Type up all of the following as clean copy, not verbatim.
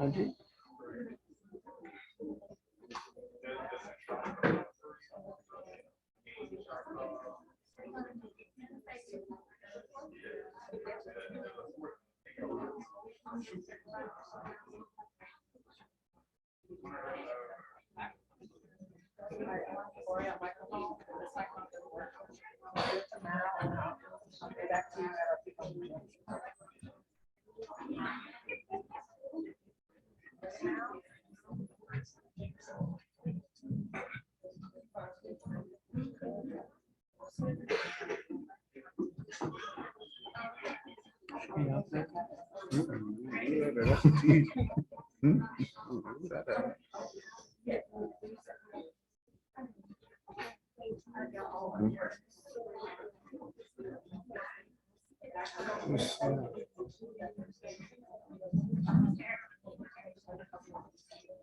Angie?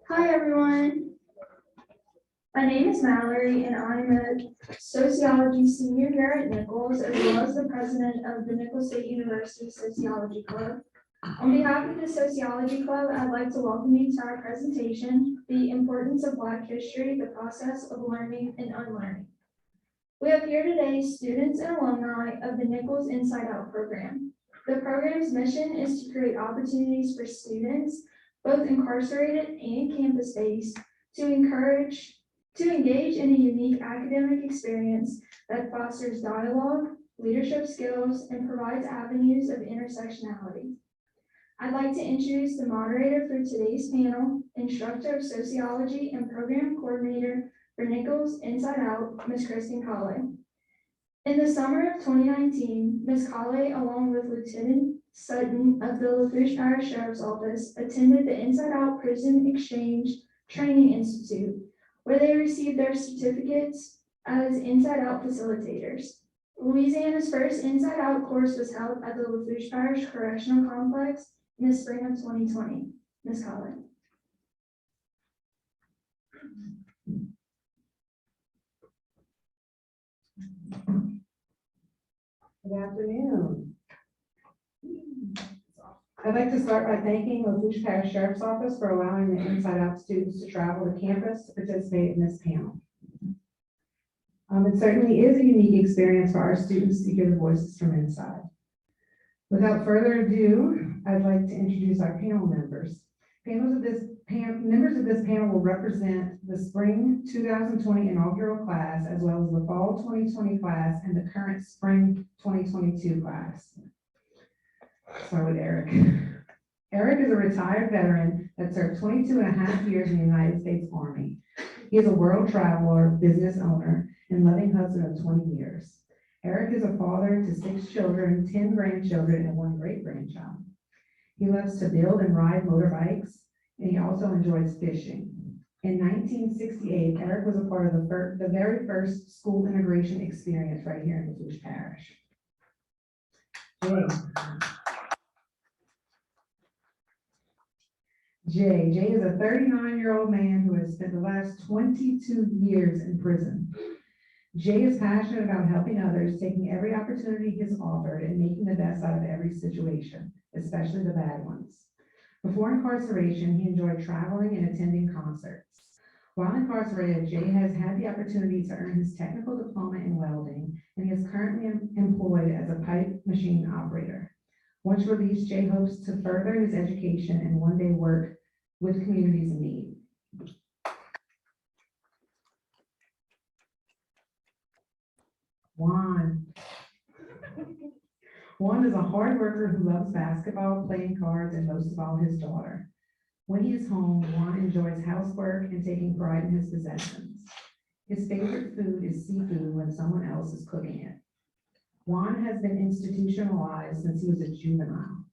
Hi everyone, my name is Mallory and I'm a sociology senior here at Nicholls, as well as the president of the Nicholls State University Sociology Club. On behalf of the Sociology Club, I'd like to welcome you to our presentation, The Importance of Black History, the Process of Learning and Unlearning. We have here today students and alumni of the Nicholls Inside Out program. The program's mission is to create opportunities for students, both incarcerated and campus-based, to engage in a unique academic experience that fosters dialogue, leadership skills, and provides avenues of intersectionality. I'd like to introduce the moderator for today's panel, instructor of sociology and program coordinator for Nicholls Inside Out, Ms. Kristen Colley. In the summer of 2019, Ms. Colley, along with Lieutenant Sutton of the Lafourche Parish Sheriff's Office, attended the Inside Out Prison Exchange Training Institute, where they received their certificates as Inside Out facilitators. Louisiana's first Inside Out course was held at the Lafourche Parish Correctional Complex in the spring of 2020. Ms. Colley. Good afternoon. I'd like to start by thanking the Lafourche Parish Sheriff's Office for allowing the Inside Out students to travel to campus to participate in this panel. It certainly is a unique experience for our students to hear the voices from inside. Without further ado, I'd like to introduce our panel members. Members of this panel will represent the spring 2020 inaugural class, as well as the fall 2020 class and the current spring 2022 class. Start with Eric. Eric is a retired veteran that served 22 and a half years in the United States Army. He is a world traveler, business owner, and loving husband of 20 years. Eric is a father to 6 children, 10 grandchildren, and 1 great-grandchild. He loves to build and ride motorbikes, and he also enjoys fishing. In 1968, Eric was a part of the very first school integration experience right here in Lafourche Parish. Jay is a 39-year-old man who has spent the last 22 years in prison. Jay is passionate about helping others, taking every opportunity he is offered, and making the best out of every situation, especially the bad ones. Before incarceration, he enjoyed traveling and attending concerts. While incarcerated, Jay has had the opportunity to earn his technical diploma in welding, and he is currently employed as a pipe machine operator. Once released, Jay hopes to further his education and one day work with communities in need. Juan is a hard worker who loves basketball, playing cards, and most of all, his daughter. When he is home, Juan enjoys housework and taking pride in his possessions. His favorite food is seafood when someone else is cooking it. Juan has been institutionalized since he was a juvenile.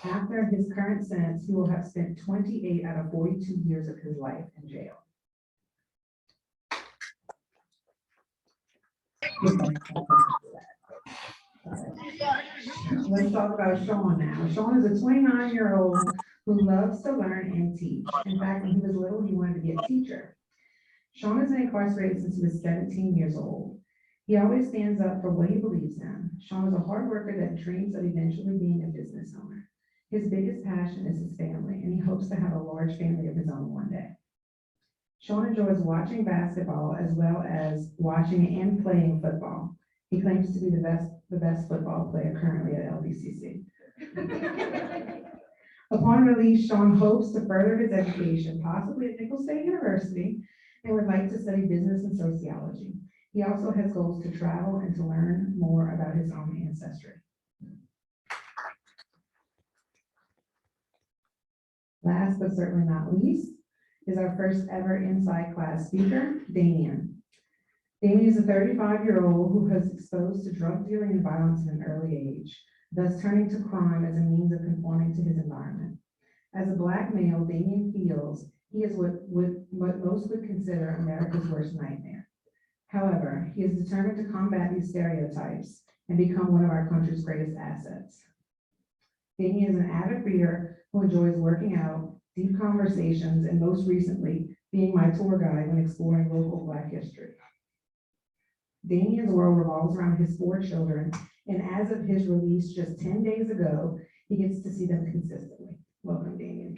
After his current sentence, he will have spent 28 out of 42 years of his life in jail. Let's talk about Sean now. Sean is a 29-year-old who loves to learn and teach. In fact, when he was little, he wanted to be a teacher. Sean has been incarcerated since he was 17 years old. He always stands up for what he believes in. Sean is a hard worker that dreams of eventually being a business owner. His biggest passion is his family, and he hopes to have a large family of his own one day. Sean enjoys watching basketball as well as watching and playing football. He claims to be the best football player currently at LBCC. Upon release, Sean hopes to further his education, possibly at Nicholls State University, and would like to study business and sociology. He also has goals to travel and to learn more about his own ancestry. Last but certainly not least is our first ever inside class speaker, Damien. Damien is a 35-year-old who was exposed to drug dealing and violence at an early age, thus turning to crime as a means of conforming to his environment. As a Black male, Damien feels he is what most would consider America's worst nightmare. However, he is determined to combat these stereotypes and become one of our country's greatest assets. Damien is an avid reader who enjoys working out, deep conversations, and most recently, being my tour guide when exploring local Black history. Damien's world revolves around his 4 children, and as of his release just 10 days ago, he gets to see them consistently. Welcome, Damien.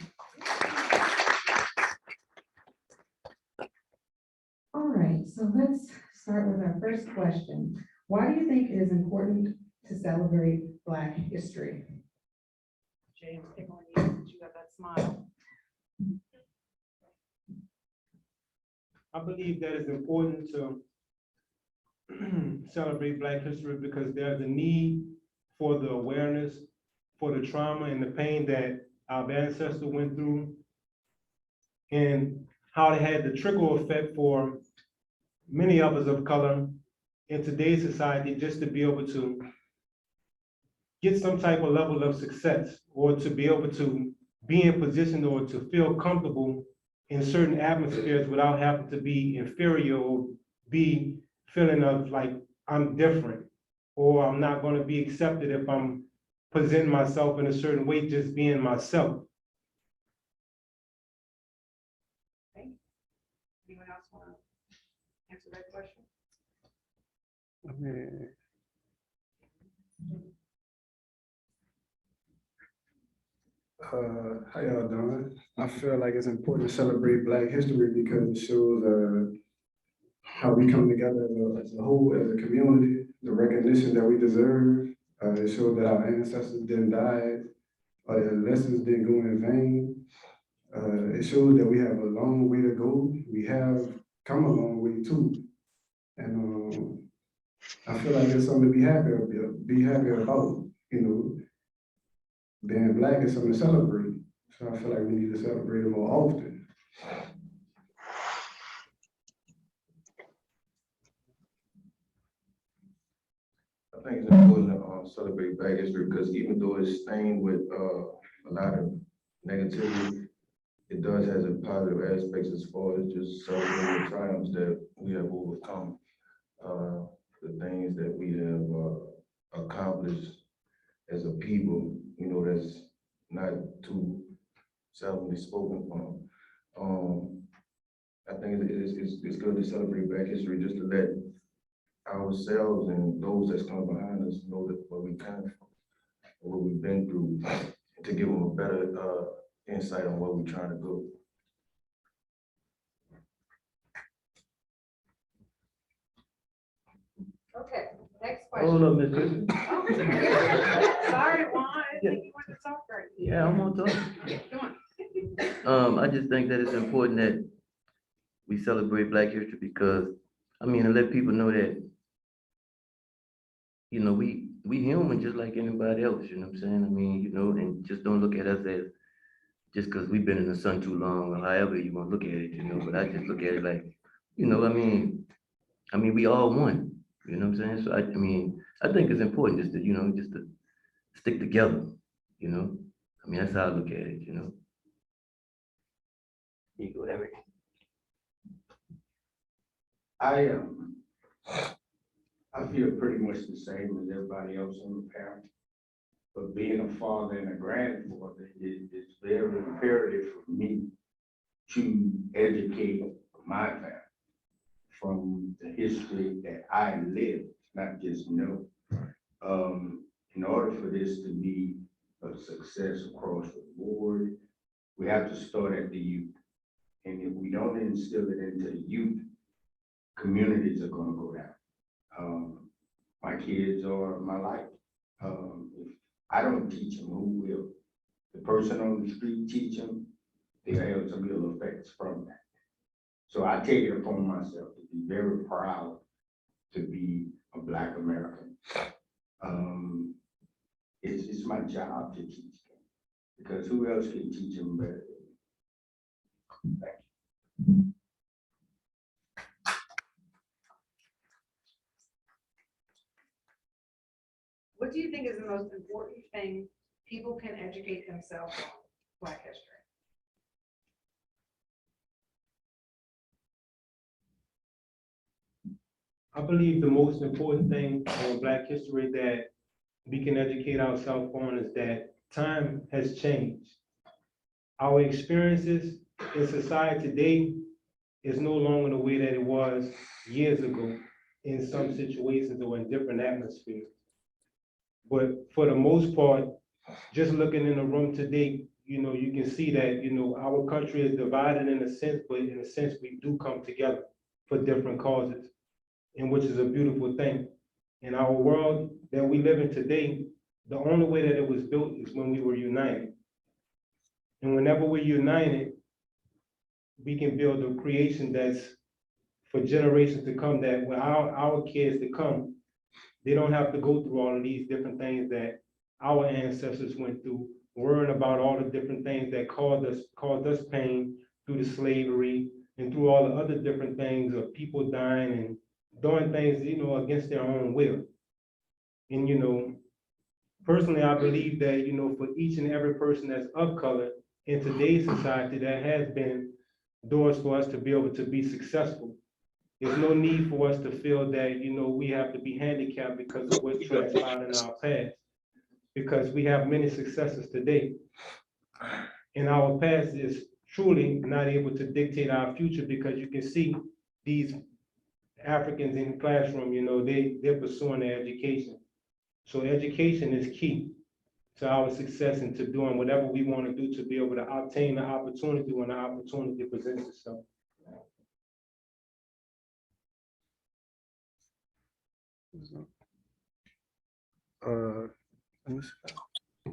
All right, so let's start with our first question. Why do you think it is important to celebrate Black history? James, pick on you, since you got that smile. I believe that it's important to celebrate Black history because there's a need for the awareness, for the trauma and the pain that our ancestors went through, and how they had the trickle effect for many of us of color in today's society, just to be able to get some type of level of success, or to be able to be in position or to feel comfortable in certain atmospheres without having to be inferior or be feeling of like I'm different, or I'm not going to be accepted if I'm presenting myself in a certain way, just being myself. Okay. Anyone else want to answer that question? How y'all doing? I feel like it's important to celebrate Black history because it shows how we come together as a whole, as a community, the recognition that we deserve. It shows that our ancestors didn't die, or their lessons didn't go in vain. It shows that we have a long way to go. We have come a long way too. And I feel like it's something to be happy about, you know. Being Black is something to celebrate. So I feel like we need to celebrate it more often. I think it's important to celebrate Black history because even though it's stained with a lot of negativity, it does have a positive aspects as far as just celebrating the triumphs that we have overcome, the things that we have accomplished as a people, you know, that's not too seldomly spoken from. I think it's good to celebrate Black history just to let ourselves and those that's come behind us know that where we come from, what we've been through, and to give them a better insight on where we're trying to go. Okay, next question. Hold up, Miss Christian. Sorry, Juan, I didn't think you wanted to talk right. Yeah, I'm gonna talk. Come on. I just think that it's important that we celebrate Black history because, I mean, to let people know that, you know, we human just like anybody else, you know what I'm saying? I mean, you know, and just don't look at us as just because we've been in the sun too long or however you want to look at it, you know, but I just look at it like, you know, I mean, we all one, you know what I'm saying? So I mean, I think it's important just to, you know, just to stick together, you know? I mean, that's how I look at it, you know? You go, Eric. I feel pretty much the same as everybody else on the panel. But being a father and a grandfather, it's very imperative for me to educate my family from the history that I live, not just know. In order for this to be of success across the board, we have to start at the youth. And if we don't instill it into the youth, communities are gonna go down. My kids are my life. If I don't teach them, who will? The person on the street teach them, they'll have some ill effects from that. So I take it upon myself to be very proud to be a Black American. It's my job to teach them, because who else can teach them better than me? Thank you. What do you think is the most important thing people can educate themselves on Black history? I believe the most important thing on Black history that we can educate ourselves on is that time has changed. Our experiences in society today is no longer the way that it was years ago in some situations or in different atmospheres. But for the most part, just looking in the room today, you can see that, our country is divided in a sense, but in a sense, we do come together for different causes, and which is a beautiful thing. In our world that we live in today, the only way that it was built is when we were united. And whenever we're united, we can build a creation that's for generations to come, that when our kids to come, they don't have to go through all of these different things that our ancestors went through, worrying about all the different things that caused us pain through the slavery and through all the other different things of people dying and doing things, against their own will. And, personally, I believe that, for each and every person that's of color in today's society, there has been doors for us to be able to be successful. There's no need for us to feel that, we have to be handicapped because of what transpired in our past, because we have many successes today. And our past is truly not able to dictate our future, because you can see these Africans in the classroom, they're pursuing their education. So education is key to our success and to doing whatever we want to do to be able to obtain the opportunity when the opportunity presents itself. Let me see.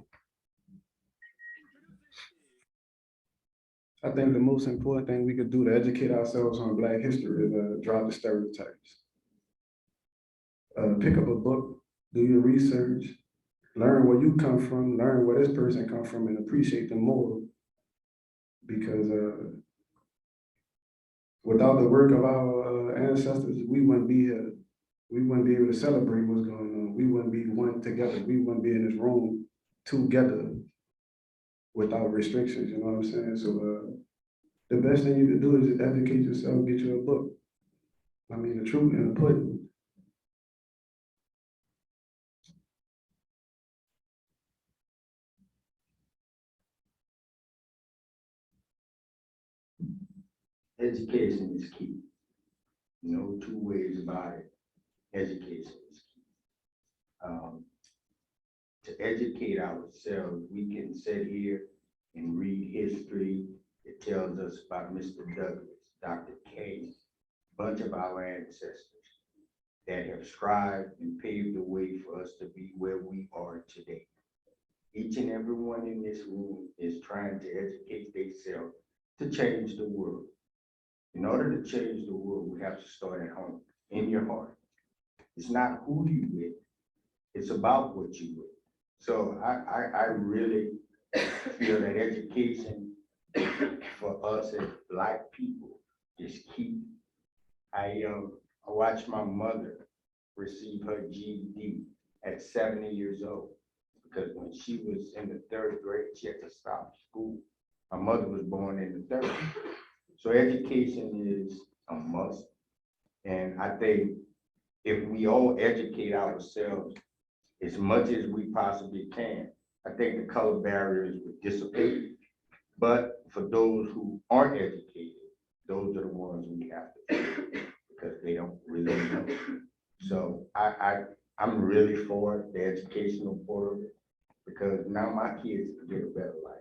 I think the most important thing we could do to educate ourselves on Black history is drop the stereotypes. Pick up a book, do your research, learn where you come from, learn where this person come from, and appreciate them more. Because without the work of our ancestors, we wouldn't be here. We wouldn't be able to celebrate what's going on. We wouldn't be one together. We wouldn't be in this room together without restrictions, you know what I'm saying? So the best thing you can do is just educate yourself, get you a book. I mean, the truth in the pudding. Education is key. No two ways about it. Education is key. To educate ourselves, we can sit here and read history. It tells us about Mr. Douglas, Dr. King, a bunch of our ancestors that have strived and paved the way for us to be where we are today. Each and every one in this room is trying to educate themselves to change the world. In order to change the world, we have to start at home, in your heart. It's not who you with, it's about what you with. So I really feel that education for us as Black people is key. I watched my mother receive her GED at 70 years old, because when she was in the 3rd grade, she had to stop school. My mother was born in the 30s. So education is a must. And I think if we all educate ourselves as much as we possibly can, I think the color barriers would dissipate. But for those who aren't educated, those are the ones we have to fix, because they don't really know. So I'm really for the educational part of it. because now my kids can get a better life.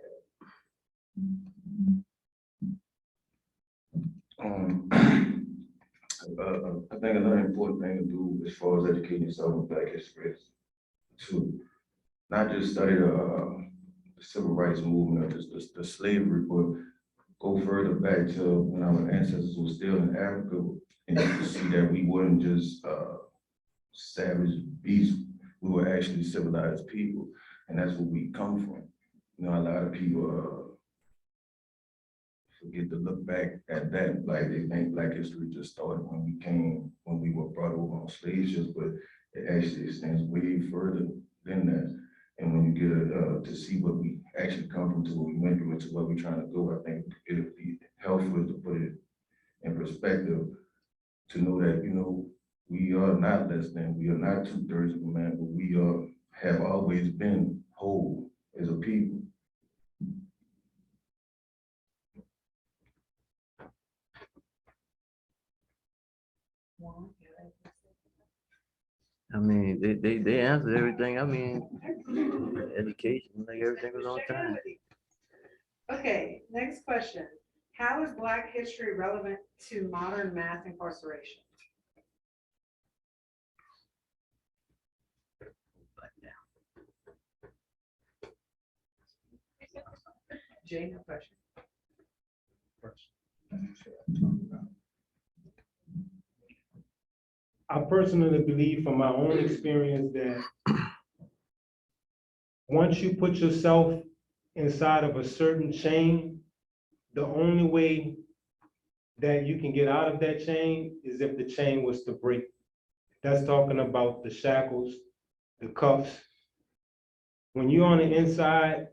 I think another important thing to do as far as educating yourself in Black history is to not just study the civil rights movement or just the slavery, but go further back to when our ancestors were still in Africa, and you can see that we weren't just savage beasts, we were actually civilized people, and that's where we come from. You know, a lot of people forget to look back at that, like they think Black history just started when we were brought over on slave ships, but it actually extends way further than that. And when you get to see what we actually come from, to what we went through, and to where we're trying to go, I think it'll be helpful to put it in perspective, to know that, you know, we are not less than, we are not 2/3 of a man, but we have always been whole as a people. I mean, they answered everything. I mean, education, like everything was on time. Okay, next question. How is Black history relevant to modern mass incarceration? Jane, no question. I personally believe from my own experience that once you put yourself inside of a certain chain, the only way that you can get out of that chain is if the chain was to break. That's talking about the shackles, the cuffs. When you're on the inside,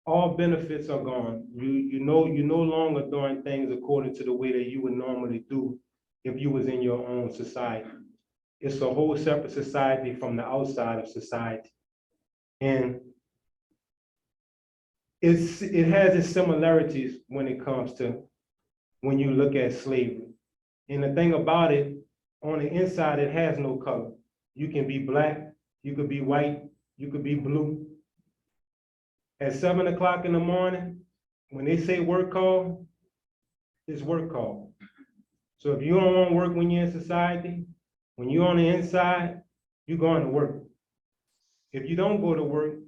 all benefits are gone. You know, you're no longer doing things according to the way that you would normally do if you was in your own society. It's a whole separate society from the outside of society. And it has its similarities when it comes to when you look at slavery. And the thing about it, on the inside, it has no color. You can be black, you could be white, you could be blue. At 7 o'clock in the morning, when they say work call, it's work call. So if you don't want to work when you're in society, when you're on the inside, you're going to work. If you don't go to work,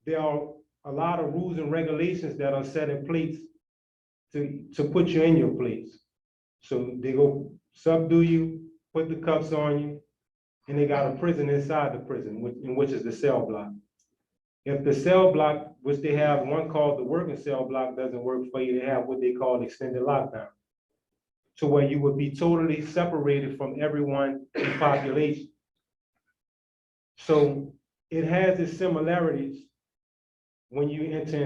there are a lot of rules and regulations that are set in place to put you in your place. So they go subdue you, put the cuffs on you, and they got a prison inside the prison, which is the cell block. If the cell block, which they have one called the working cell block, doesn't work for you, they have what they call extended lockdown, to where you would be totally separated from everyone in the population. So it has its similarities when you enter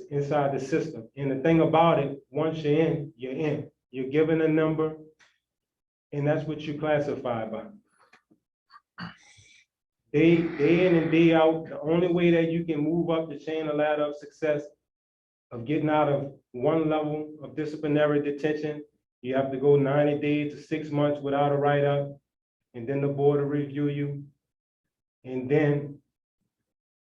inside the system. And the thing about it, once you're in, you're in. You're given a number, and that's what you classify by. Day in and day out, the only way that you can move up the chain of ladder of success, of getting out of one level of disciplinary detention, you have to go 90 days to 6 months without a write-up, and then the board will review you. And then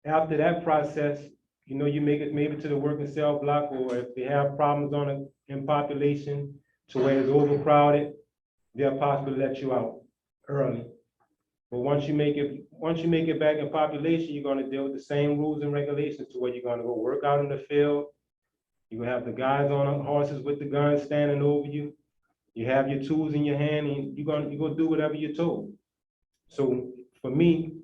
after that process, you know, you make it maybe to the working cell block, or if they have problems in population to where it's overcrowded, they'll possibly let you out early. But once you make it back in population, you're gonna deal with the same rules and regulations, to where you're gonna go work out in the field. You're gonna have the guys on horses with the guns standing over you. You have your tools in your hand, and you're gonna do whatever you're told. So for me,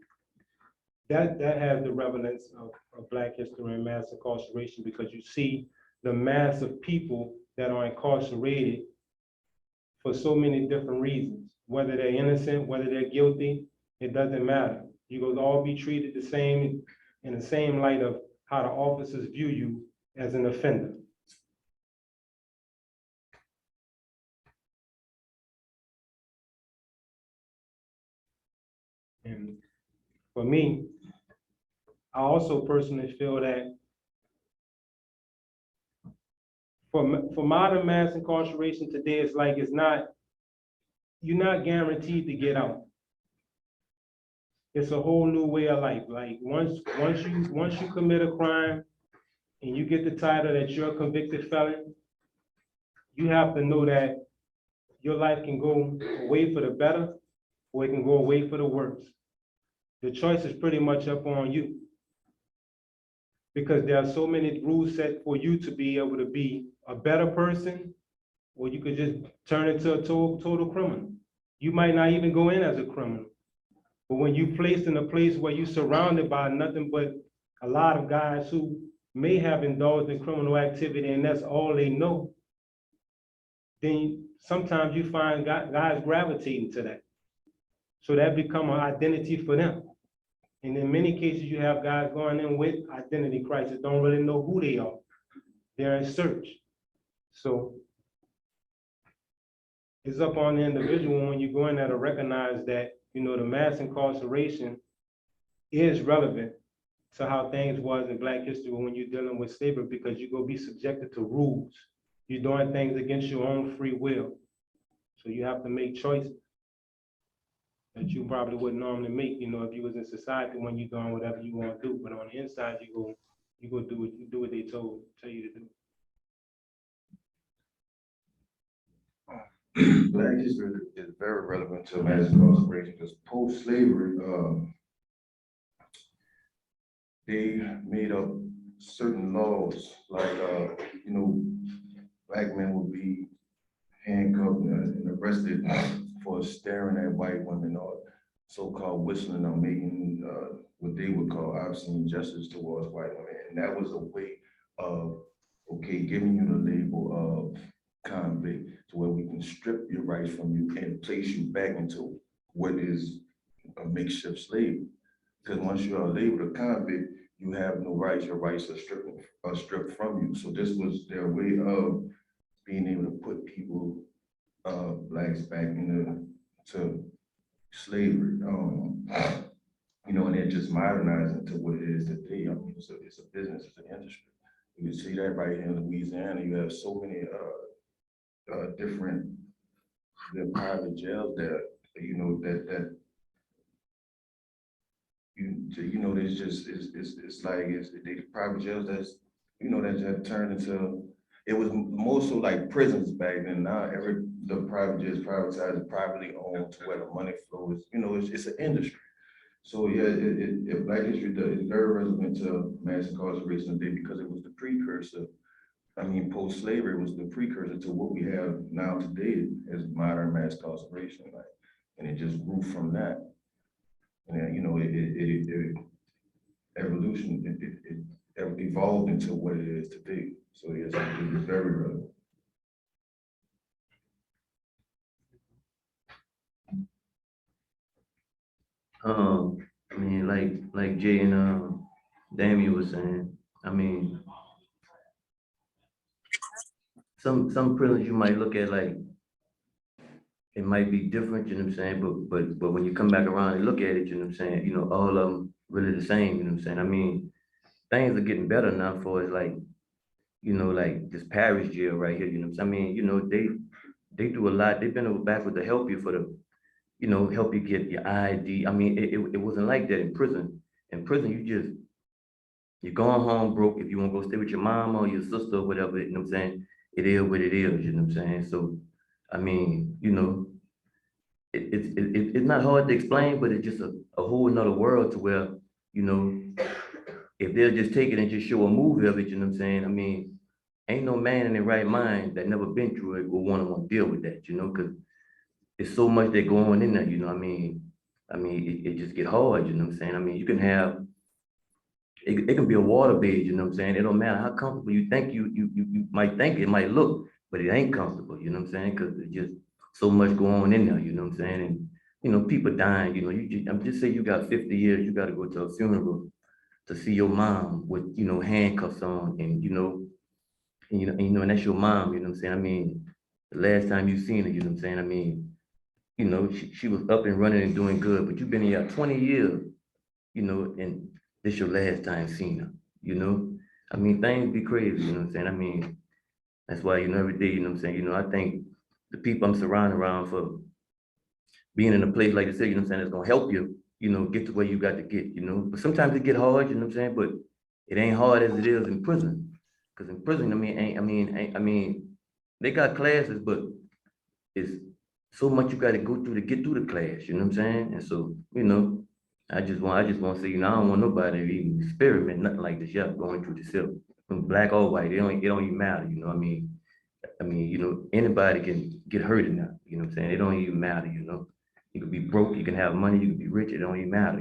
that has the relevance of Black history and mass incarceration, because you see the mass of people that are incarcerated for so many different reasons, whether they're innocent, whether they're guilty, it doesn't matter. You will all be treated the same, in the same light of how the officers view you as an offender. And for me, I also personally feel that for modern mass incarceration today, it's like you're not guaranteed to get out. it's a whole new way of life. Like, once you commit a crime and you get the title that you're a convicted felon, you have to know that your life can go away for the better, or it can go away for the worse. The choice is pretty much up on you. Because there are so many rules set for you to be able to be a better person, or you could just turn into a total criminal. You might not even go in as a criminal. But when you placed in a place where you're surrounded by nothing but a lot of guys who may have indulged in criminal activity and that's all they know, then sometimes you find guys gravitating to that. So that become an identity for them. And in many cases, you have guys going in with identity crisis, don't really know who they are. They're in search. So it's up on the individual when you go in there to recognize that, the mass incarceration is relevant to how things was in Black history when you're dealing with slavery, because you're gonna be subjected to rules. You're doing things against your own free will. So you have to make choices that you probably wouldn't normally make, if you was in society when you're doing whatever you want to do. But on the inside, you go do what they tell you to do. Black history is very relevant to mass incarceration because post-slavery, they made up certain laws, like, black men would be handcuffed and arrested for staring at white women or so-called whistling or making what they would call obscene gestures towards white women. And that was a way of, giving you the label of convict to where we can strip your rights from you and place you back into what is a makeshift slave. Because once you are labeled a convict, you have no rights. Your rights are stripped from you. So this was their way of being able to put people, blacks back into slavery. And then just modernizing to what it is today. I mean, it's a business, it's an industry. You can see that right here in Louisiana. You have so many different private jails there, there's just, it's like, the private jails that have turned into, it was more so like prisons back then. Now the private jails privatized, privately owned to where the money flows, it's an industry. So yeah, Black history is very relevant to mass incarceration today because it was the precursor. I mean, post-slavery was the precursor to what we have now today as modern mass incarceration, and it just grew from that. And it evolved into what it is today. So yes, it is very relevant. I mean, like Jay and Damien was saying, I mean, some prisons you might look at like it might be different, you know what I'm saying? But when you come back around and look at it, you know what I'm saying, all of them really the same, you know what I'm saying? I mean, things are getting better now for us, like, like this parish jail right here, you know what I'm saying? I mean, they do a lot, they've been over backward to help you help you get your ID. I mean, it wasn't like that in prison. In prison, you're going home broke if you want to go stay with your mom or your sister or whatever, you know what I'm saying? It is what it is, you know what I'm saying? So, I mean, it's not hard to explain, but it's just a whole nother world to where, if they'll just take it and just show a movie of it, you know what I'm saying? I mean, ain't no man in their right mind that never been through it will want to deal with that, because it's so much that going in there, it just get hard, you know what I'm saying? I mean, you can have, it can be a water bed, you know what I'm saying? It don't matter how comfortable you think you might think it might look, but it ain't comfortable, you know what I'm saying? Because it's just so much going on in there, you know what I'm saying? And, people dying, I'm just saying you got 50 years, you got to go to a funeral to see your mom with, handcuffs on and that's your mom, you know what I'm saying? I mean, the last time you seen her, you know what I'm saying? I mean, she was up and running and doing good, but you've been here 20 years, and this your last time seeing her, I mean, things be crazy, you know what I'm saying? I mean, that's why, every day, you know what I'm saying? I think the people I'm surrounded around for being in a place like this, you know what I'm saying, it's gonna help you, get to where you got to get, but sometimes it get hard, you know what I'm saying, but it ain't hard as it is in prison. Cause in prison, they got classes, but it's so much you gotta go through to get through the class, you know what I'm saying? And so, I just want to say, I don't want nobody to even experiment nothing like this, yeah, going through this self. From black or white, it don't even matter, anybody can get hurt in that, you know what I'm saying? It don't even matter, You could be broke, you can have money, you can be rich, it don't even matter,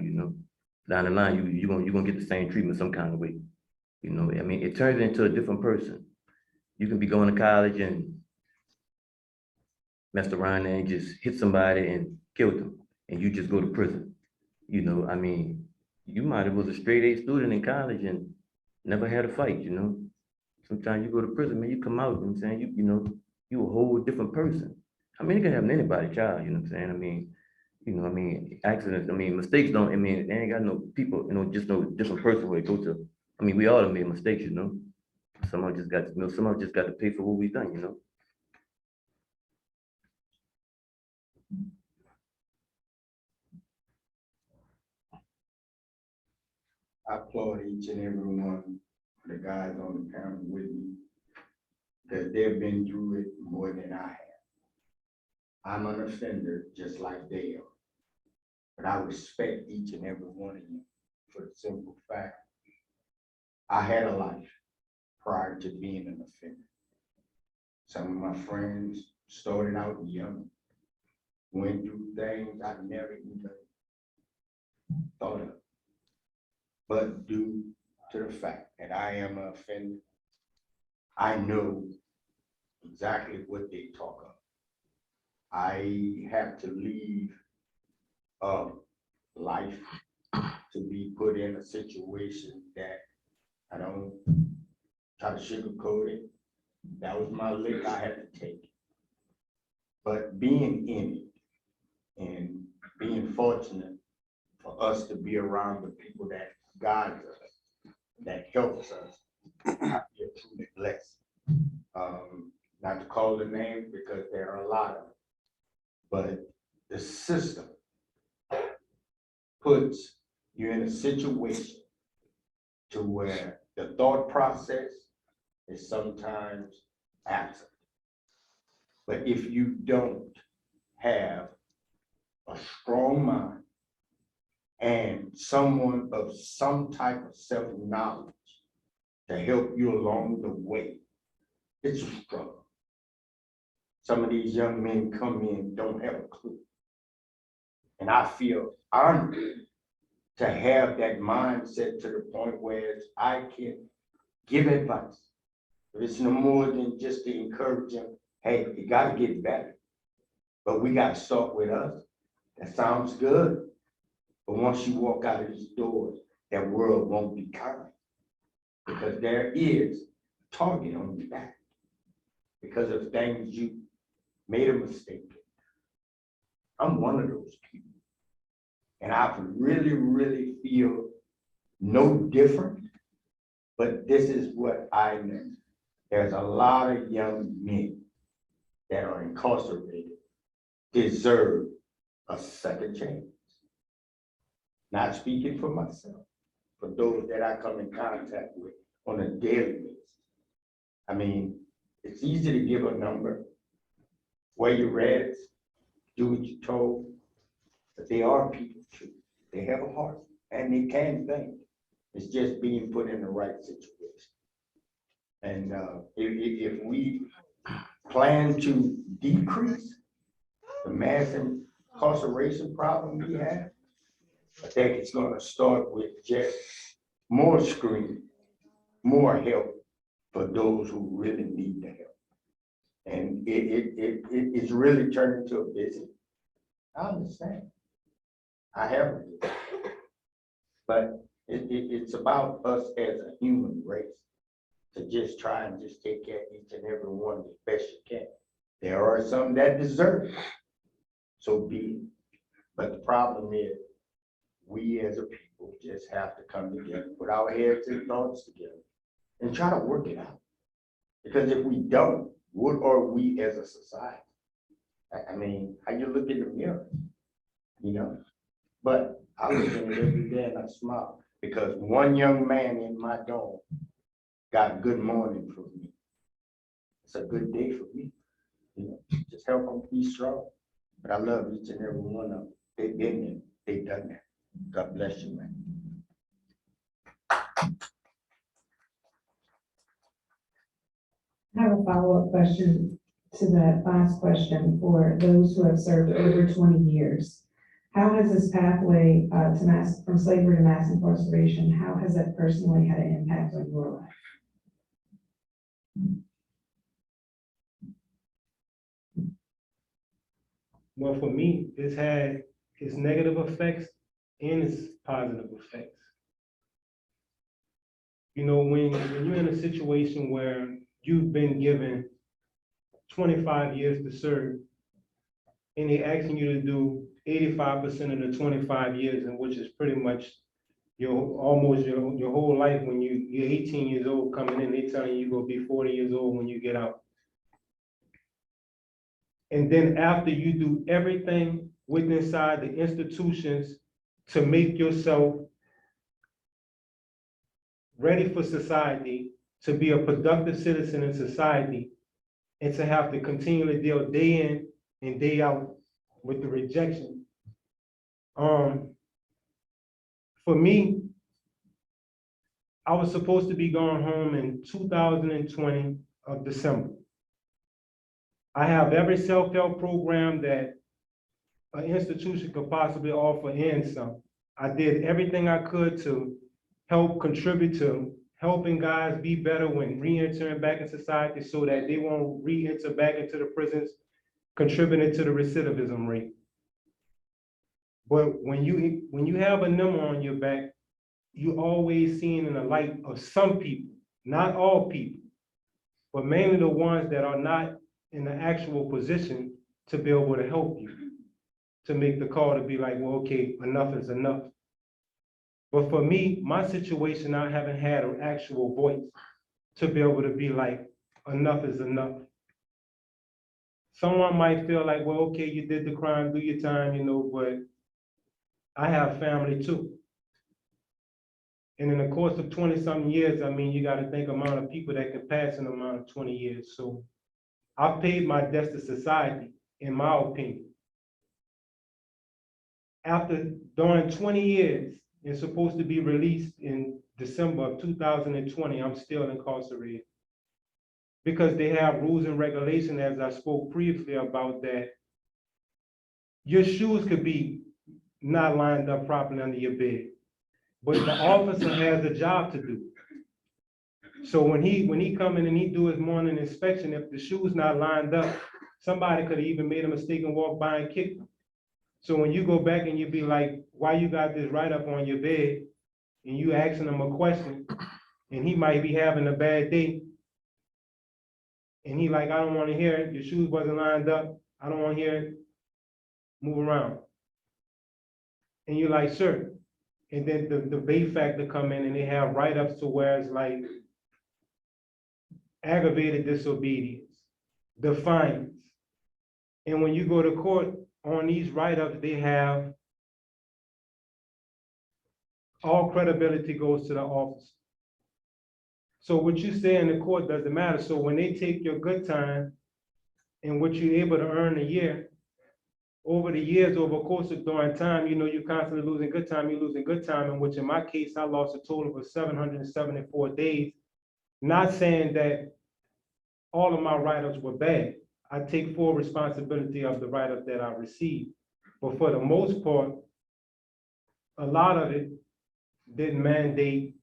Down the line, you gonna get the same treatment some kind of way, it turns into a different person. You can be going to college and messed around and just hit somebody and killed them, and you just go to prison. You might have was a straight A student in college and never had a fight. Sometimes you go to prison, man, you come out, you know what I'm saying, you a whole different person. It can happen to anybody, child, you know what I'm saying? Accidents, mistakes don't, they ain't got no people, just no different person where it go to. We all have made mistakes, Someone just got, someone just got to pay for what we done. I applaud each and every one of the guys on the panel with me, because they've been through it more than I have. I'm an offender just like they are. But I respect each and every one of you for the simple fact, I had a life prior to being an offender. Some of my friends started out young, went through things I never even thought of. But due to the fact that I am an offender, I know exactly what they talk of. I have to leave a life to be put in a situation that I don't try to sugarcoat it. That was my lick I had to take. But being in it and being fortunate for us to be around the people that guides us, that helps us, I feel truly blessed. Not to call the names because there are a lot of them, but the system puts you in a situation to where the thought process is sometimes absent. But if you don't have a strong mind and someone of some type of self-knowledge to help you along the way, it's a struggle. Some of these young men come in, don't have a clue. And I feel honored to have that mindset to the point where I can give advice. But it's no more than just to encourage them, hey, you gotta get better. But we gotta start with us. That sounds good. But once you walk out of these doors, that world won't be kind. Because there is a target on your back. Because of things you made a mistake. I'm one of those people. And I really, really feel no different. But this is what I know. There's a lot of young men that are incarcerated deserve a second chance. Not speaking for myself, for those that I come in contact with on a daily basis. It's easy to give a number, wear your reds, do what you're told, but they are people too. They have a heart and they can think. It's just being put in the right situation. And if we plan to decrease the mass incarceration problem we have, I think it's gonna start with just more screening, more help for those who really need the help. And it's really turned into a business. I understand. I have a business. But it's about us as a human race to just try and just take care of each and every one as best you can. There are some that deserve it, so be it. But the problem is, we as a people just have to come together, put our heads and thoughts together, and try to work it out. Because if we don't, what are we as a society? How you look in the mirror, But I look at it every day and I smile, because one young man in my dorm got good morning from me. It's a good day for me, you know, just help them be strong. But I love each and every one of them. They've been there, they've done that. God bless you, man. I have a follow-up question to that last question for those who have served over 20 years. How has this pathway to mass, from slavery to mass incarceration, how has that personally had an impact on your life? Well, for me, it's had its negative effects and its positive effects. You know, when you're in a situation where you've been given 25 years to serve, and they're asking you to do 85% of the 25 years, and which is pretty much almost your whole life. When you're 18 years old coming in, they telling you you're gonna be 40 years old when you get out. And then after you do everything within inside the institutions to make yourself ready for society, to be a productive citizen in society, and to have to continually deal day in and day out with the rejection. For me, I was supposed to be going home in 2020 of December. I have every self-help program that an institution could possibly offer and some. I did everything I could to help contribute to helping guys be better when re-entering back in society so that they won't re-enter back into the prisons, contributing to the recidivism rate. But when you have a number on your back, you always seen in the light of some people, not all people, but mainly the ones that are not in the actual position to be able to help you, to make the call to be like, well, okay, enough is enough. But for me, my situation, I haven't had an actual voice to be able to be like, enough is enough. Someone might feel like, well, okay, you did the crime, do your time, you know, but I have family too. And in the course of 20-something years, I mean, you got to think amount of people that can pass in a amount of 20 years. So I paid my debts to society, in my opinion. During 20 years, and supposed to be released in December of 2020, I'm still incarcerated. Because they have rules and regulations, as I spoke previously about, that your shoes could be not lined up properly under your bed, but the officer has a job to do. So when he come in and he do his morning inspection, if the shoe's not lined up, somebody could have even made a mistake and walked by and kicked them. So when you go back and you be like, why you got this write-up on your bed, and you asking him a question, and he might be having a bad day, and he like, I don't want to hear it, your shoes wasn't lined up, I don't want to hear it, move around. And you're like, sir. And then the bait factor come in and they have write-ups to where it's like aggravated disobedience, defiance. And when you go to court on these write-ups, they have all credibility goes to the officer. So what you say in the court doesn't matter. So when they take your good time and what you're able to earn a year, over the years, over a course of during time, you know, you're constantly losing good time, you're losing good time, in which in my case, I lost a total of 774 days. Not saying that all of my write-ups were bad. I take full responsibility of the write-up that I received. But for the most part, a lot of it didn't mandate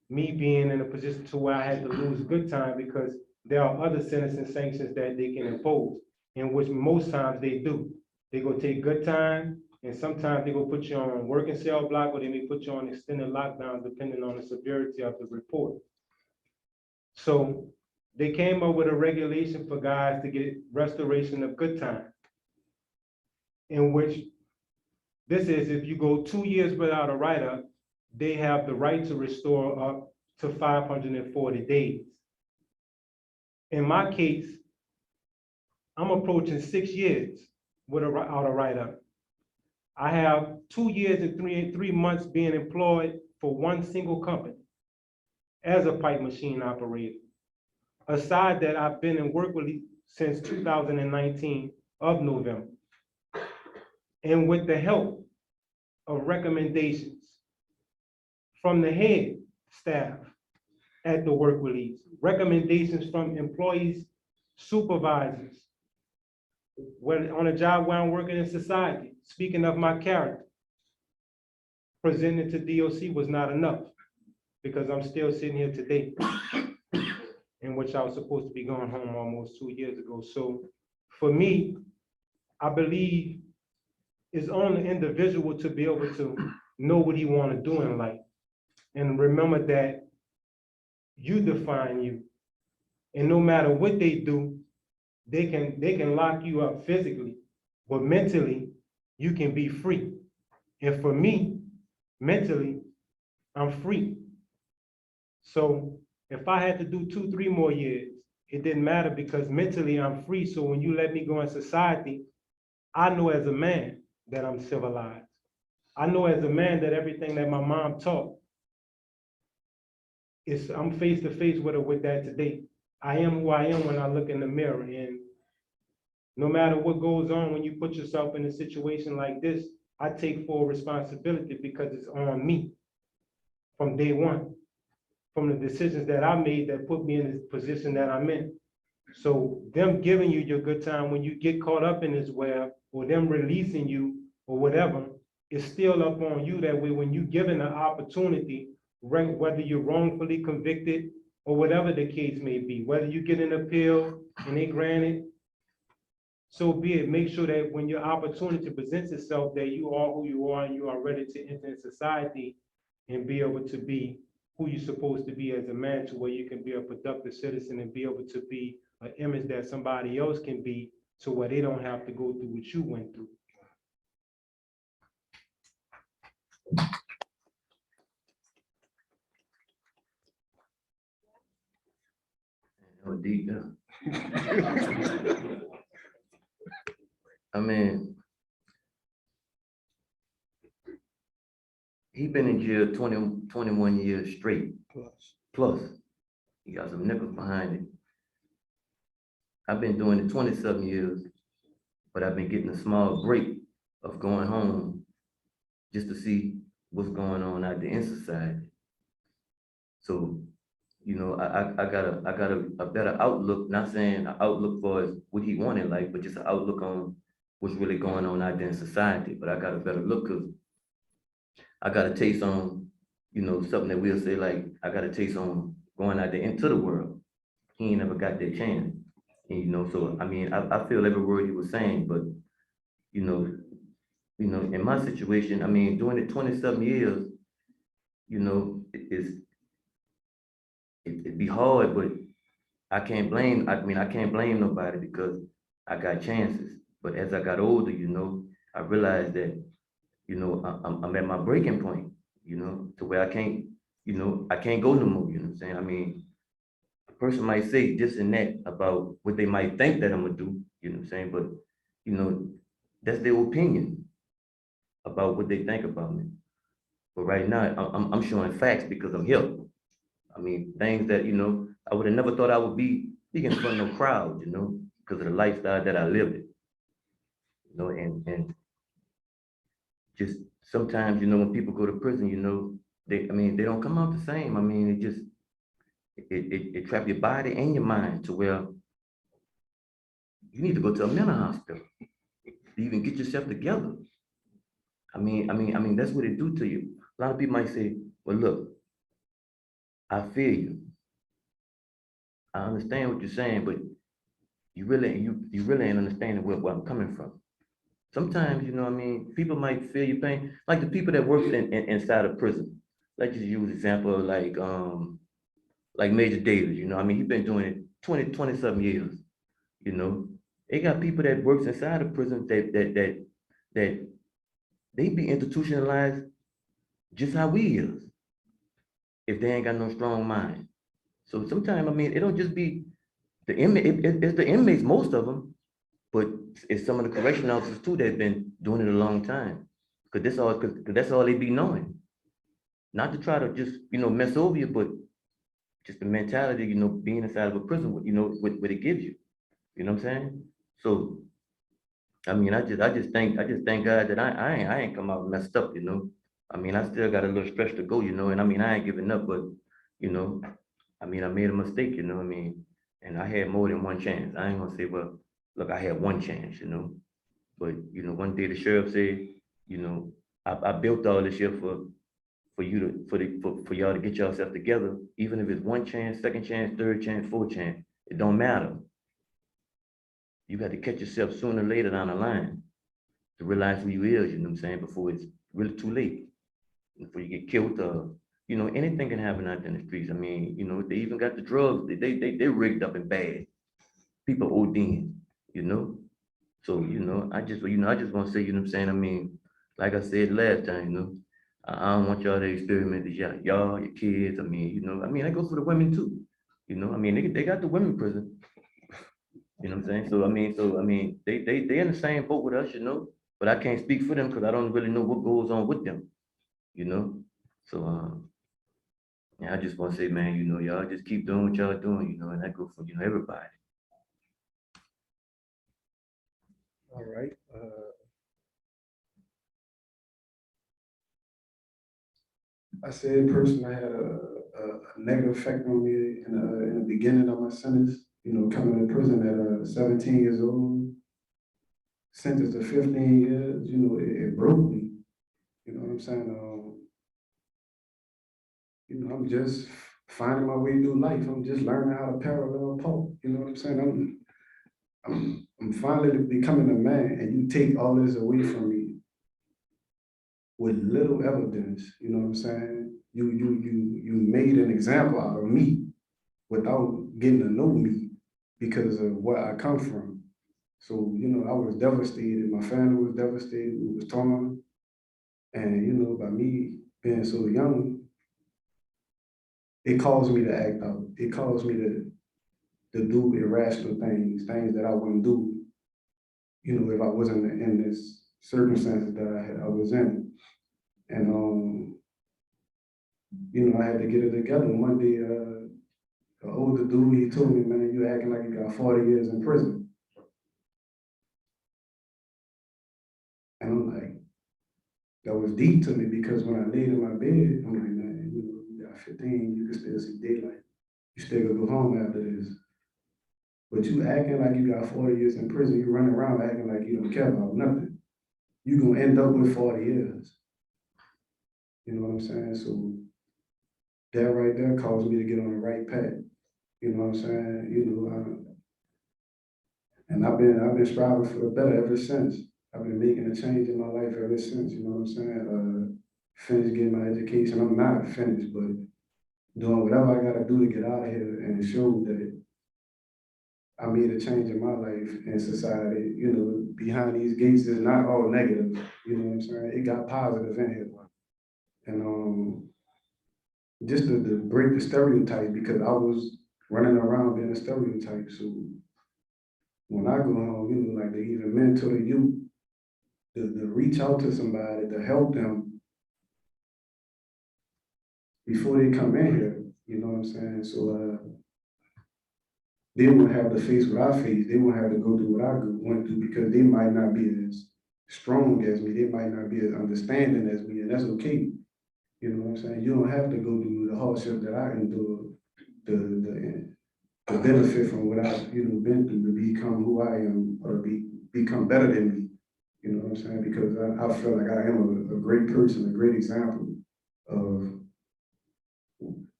me being in a position to where I had to lose good time, because there are other sentencing sanctions that they can impose, in which most times they do. They go take good time, and sometimes they go put you on working cell block, or they may put you on extended lockdown, depending on the severity of the report. So they came up with a regulation for guys to get restoration of good time, in which this is if you go 2 years without a write-up, they have the right to restore up to 540 days. In my case, I'm approaching 6 years without a write-up. I have 2 years and three months being employed for one single company as a pipe machine operator. Aside that, I've been in work release since 2019 of November. And with the help of recommendations from the head staff at the work release, recommendations from employees, supervisors, when on a job where I'm working in society, speaking of my character, presenting to DOC was not enough, because I'm still sitting here today, in which I was supposed to be going home almost 2 years ago. So for me, I believe it's on the individual to be able to know what he want to do in life. And remember that you define you. And no matter what they do, they can lock you up physically, but mentally, you can be free. And for me, mentally, I'm free. So if I had to do 2, 3 more years, it didn't matter, because mentally I'm free. So when you let me go in society, I know as a man that I'm civilized. I know as a man that everything that my mom taught is, I'm face to face with her with that today. I am who I am when I look in the mirror, and no matter what goes on, when you put yourself in a situation like this, I take full responsibility, because it's on me from day one, from the decisions that I made that put me in this position that I'm in. So them giving you your good time when you get caught up in this web, or them releasing you or whatever, it's still up on you. That way, when you given the opportunity, whether you're wrongfully convicted or whatever the case may be, whether you get an appeal and they grant it, so be it. Make sure that when your opportunity presents itself, that you are who you are and you are ready to enter in society and be able to be who you're supposed to be as a man, to where you can be a productive citizen and be able to be an image that somebody else can be, to where they don't have to go through what you went through. Oh, deep down. I mean, he been in jail 21 years straight, plus he got some nickels behind it. I've been doing it 27 years, but I've been getting a small break of going home just to see what's going on out there in society. So, you know, I got a better outlook, not saying an outlook for what he wanted in life, but just an outlook on what's really going on out there in society. But I got a better look, because I got a taste on, you know, something that we'll say, like, I got a taste on going out there into the world. He ain't never got that chance. And, you know, so, I mean, I feel every word he was saying, but, you know, in my situation, I mean, doing it 27 years, you know, it'd be hard, but I can't blame nobody, because I got chances. But as I got older, you know, I realized that, you know, I'm at my breaking point, you know, to where I can't, you know, I can't go no more, you know what I'm saying? I mean, a person might say this and that about what they might think that I'm gonna do, you know what I'm saying? But, you know, that's their opinion about what they think about me. But right now, I'm showing facts, because I'm here. I mean, things that, you know, I would have never thought I would be speaking in front of no crowd, you know, because of the lifestyle that I lived in. You know, and just sometimes, you know, when people go to prison, you know, they don't come out the same. I mean, it trap your body and your mind to where you need to go to a mental hospital to even get yourself together. That's what it do to you. A lot of people might say, well, look, I feel you. I understand what you're saying, but you really ain't understanding where I'm coming from. Sometimes, you know what I mean, people might feel your pain, like the people that work inside of prison. Let's just use example like Major Davis, you know, I mean, he's been doing it 27 years, you know. They got people that works inside of prison that they be institutionalized just how we is, if they ain't got no strong mind. So sometimes, I mean, it don't just be the inmate, it's the inmates, most of them, but it's some of the correction officers too that have been doing it a long time. cause that's all they be knowing. Not to try to just, mess over you, but just the mentality, being inside of a prison, what it gives you. You know what I'm saying? So, I mean, I just thank God that I ain't come out messed up, I mean, I still got a little stretch to go, and I mean, I ain't giving up, but, you know, I mean, I made a mistake, I mean, and I had more than one chance. I ain't gonna say, well, look, I had one chance, but, one day the sheriff said, you know, I built all this here for you to, for y'all to get yourself together, even if it's one chance, second chance, third chance, fourth chance, it don't matter. You got to catch yourself sooner or later down the line to realize who you is, you know what I'm saying, before it's really too late, before you get killed, anything can happen out there in the streets. I mean, they even got the drugs, they rigged up and bad. People ODing, you know? So, I just want to say, you know what I'm saying? I mean, like I said last time, I don't want y'all to experiment this, y'all, your kids. I mean, that goes for the women too. I mean, they got the women prison. You know what I'm saying? So I mean, they in the same boat with us, but I can't speak for them because I don't really know what goes on with them, you know? So, yeah, I just want to say, man, y'all just keep doing what y'all doing, and that goes for, everybody. All right. I said personally, I had a negative effect on me in the beginning of my sentence. Coming to prison at 17 years old, sentenced to 15 years. It broke me. You know what I'm saying? I'm just finding my way through life. I'm just learning how to parallel park. You know what I'm saying? I'm finally becoming a man, and you take all this away from me with little evidence. You know what I'm saying? You made an example out of me without getting to know me because of where I come from. So, I was devastated. My family was devastated. We was torn. And, by me being so young, it caused me to act out. It caused me to do irrational things that I wouldn't do, if I wasn't in this circumstances that I was in. And, I had to get it together. One day, the older dude, he told me, man, you acting like you got 40 years in prison. And I'm like, that was deep to me because when I laid in my bed, I'm like, man, you got 15, you can still see daylight. You still gonna go home after this. But you acting like you got 40 years in prison, you running around acting like you don't care about nothing. You gonna end up with 40 years. You know what I'm saying? So that right there caused me to get on the right path. You know what I'm saying? And I've been striving for the better ever since. I've been making a change in my life ever since, you know what I'm saying? Finished getting my education. I'm not finished, but doing whatever I gotta do to get out of here and show that I made a change in my life and society. Behind these gates is not all negative, you know what I'm saying? It got positive in here. And just to break the stereotype, because I was running around being a stereotype. So when I go home, like to even mentor the youth, to reach out to somebody to help them before they come in here, you know what I'm saying? So they won't have to face what I face. They won't have to go through what I went through because they might not be as strong as me. They might not be as understanding as me, and that's okay. You know what I'm saying? You don't have to go through the hardship that I endure to benefit from what I've been through to become who I am or become better than me. You know what I'm saying? Because I feel like I am a great person, a great example of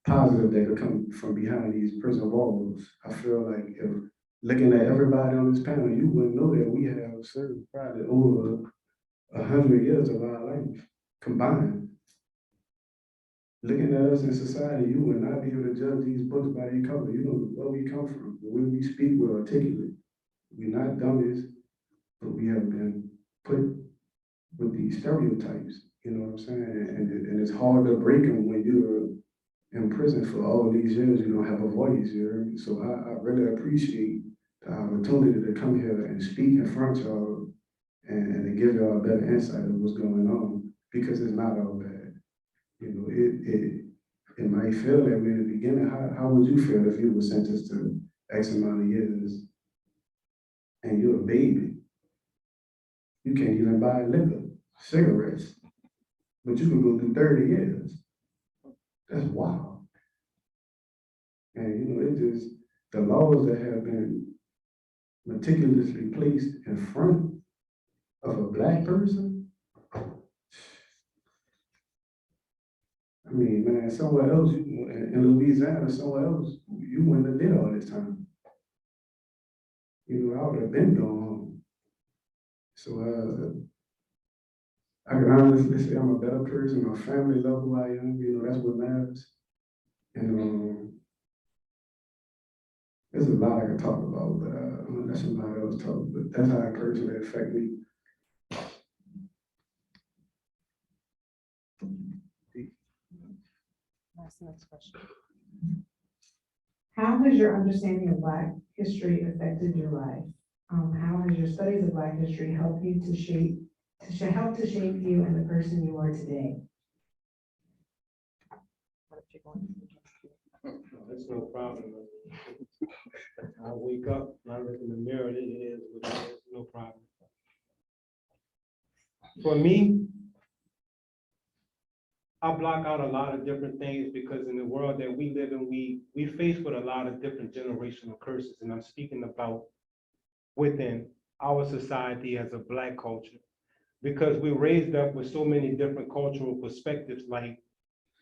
positive that could come from behind these prison walls. I feel like if looking at everybody on this panel, you wouldn't know that we have served probably over 100 years of our life combined. Looking at us in society, you would not be able to judge these books by their cover. You know where we come from, the way we speak, we're articulate. We're not dummies, but we have been put with these stereotypes. You know what I'm saying? And it's hard to break them when you're in prison for all these years. You don't have a voice. You hear me? So I really appreciate the opportunity to come here and speak in front of y'all and to give y'all a better insight of what's going on. because it's not all bad. You know, it might feel that way in the beginning. How would you feel if you were sentenced to X amount of years and you're a baby? You can't even buy liquor, cigarettes, but you can go through 30 years. That's wild. And you know, it just, the laws that have been meticulously placed in front of a black person. I mean, man, somewhere else, in Louisiana, somewhere else, you wouldn't have did all this time. You know, I would have been going home. So, I can honestly say I'm a better person. My family love who I am. You know, that's what matters. And there's a lot I can talk about, but I'm gonna let somebody else talk. But that's how it personally affect me. That's the next question. How has your understanding of Black history affected your life? How has your studies of Black history helped you to shape you and the person you are today? That's no problem. I wake up, and I look in the mirror, it is what it is, no problem. For me, I block out a lot of different things because in the world that we live in, we face with a lot of different generational curses, and I'm speaking about within our society as a Black culture, because we're raised up with so many different cultural perspectives. Like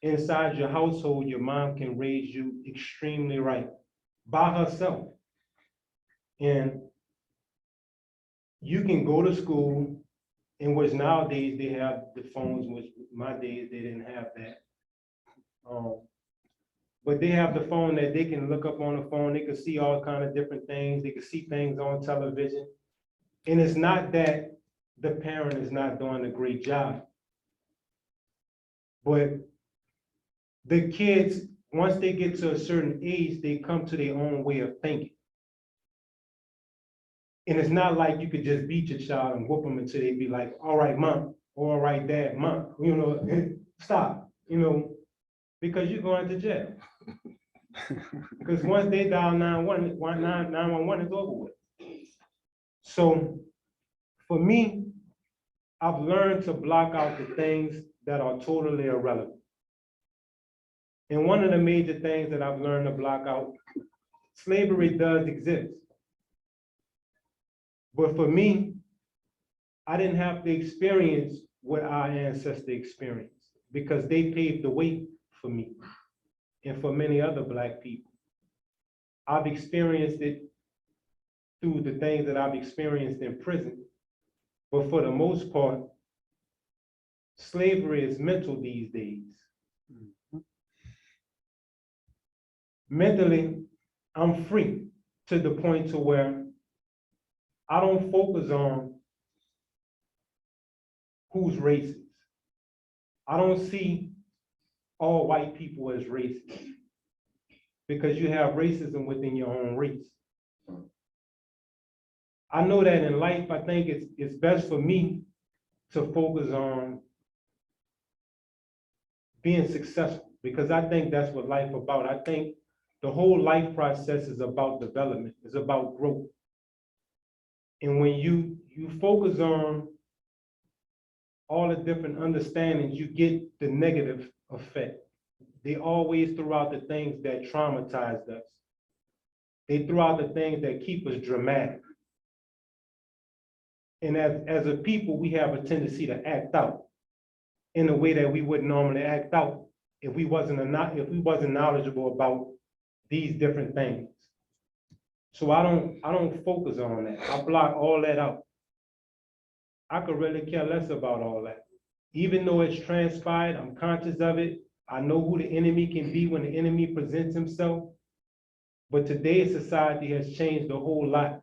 inside your household, your mom can raise you extremely right by herself. And you can go to school, in which nowadays they have the phones, which my days they didn't have that. But they have the phone that they can look up on the phone, they can see all kind of different things, they can see things on television. And it's not that the parent is not doing a great job, but the kids, once they get to a certain age, they come to their own way of thinking. And it's not like you could just beat your child and whoop them until they be like, all right, mom, or all right, dad, mom, you know, stop, you know, because you're going to jail. Because once they dial 911 is over with. So for me, I've learned to block out the things that are totally irrelevant. And one of the major things that I've learned to block out, slavery does exist. But for me, I didn't have to experience what our ancestors experienced because they paved the way for me and for many other Black people. I've experienced it through the things that I've experienced in prison. But for the most part, slavery is mental these days. Mentally, I'm free to the point to where I don't focus on who's racist. I don't see all white people as racist because you have racism within your own race. I know that in life, I think it's best for me to focus on being successful because I think that's what life about. I think the whole life process is about development, it's about growth. And when you focus on all the different understandings, you get the negative effect. They always throw out the things that traumatized us. They throw out the things that keep us dramatic. And as a people, we have a tendency to act out in a way that we wouldn't normally act out if we wasn't knowledgeable about these different things. So I don't focus on that. I block all that out. I could really care less about all that. Even though it's transpired, I'm conscious of it. I know who the enemy can be when the enemy presents himself. But today's society has changed a whole lot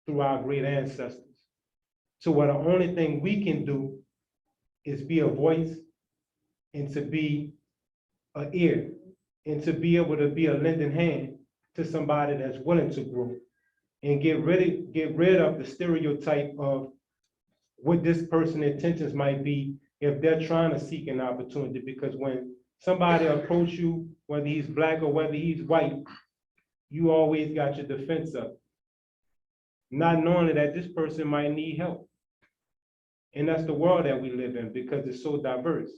through our great ancestors. So where the only thing we can do is be a voice and to be an ear and to be able to be a lending hand to somebody that's willing to grow and get rid of the stereotype of what this person's intentions might be if they're trying to seek an opportunity, because when somebody approach you, whether he's black or whether he's white, you always got your defense up, not knowing that this person might need help. And that's the world that we live in because it's so diverse.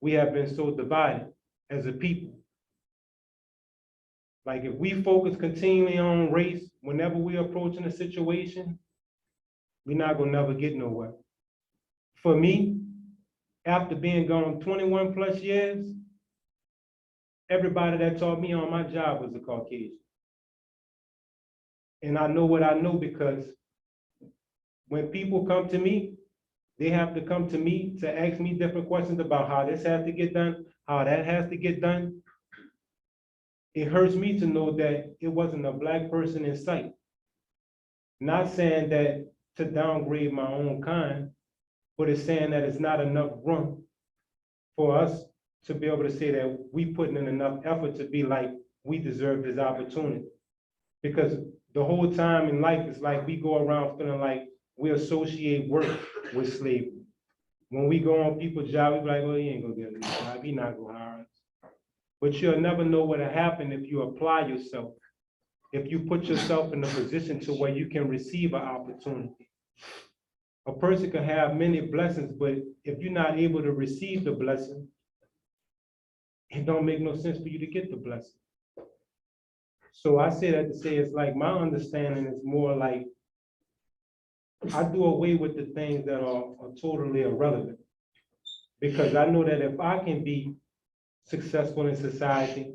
We have been so divided as a people. Like if we focus continually on race, whenever we're approaching a situation, we're not gonna never get nowhere. For me, after being gone 21 plus years, everybody that taught me on my job was a Caucasian. And I know what I know because when people come to me, they have to come to me to ask me different questions about how this has to get done, how that has to get done. It hurts me to know that it wasn't a black person in sight. Not saying that to downgrade my own kind, but it's saying that it's not enough room for us to be able to say that we putting in enough effort to be like, we deserve this opportunity. Because the whole time in life, it's like we go around feeling like we associate work with slavery. When we go on people's job, we be like, oh, he ain't gonna get a job, he not gonna hire us. But you'll never know what'll happen if you apply yourself, if you put yourself in a position to where you can receive an opportunity. A person can have many blessings, but if you're not able to receive the blessing, it don't make no sense for you to get the blessing. So I say that to say it's like my understanding is more like I do away with the things that are totally irrelevant. Because I know that if I can be successful in society,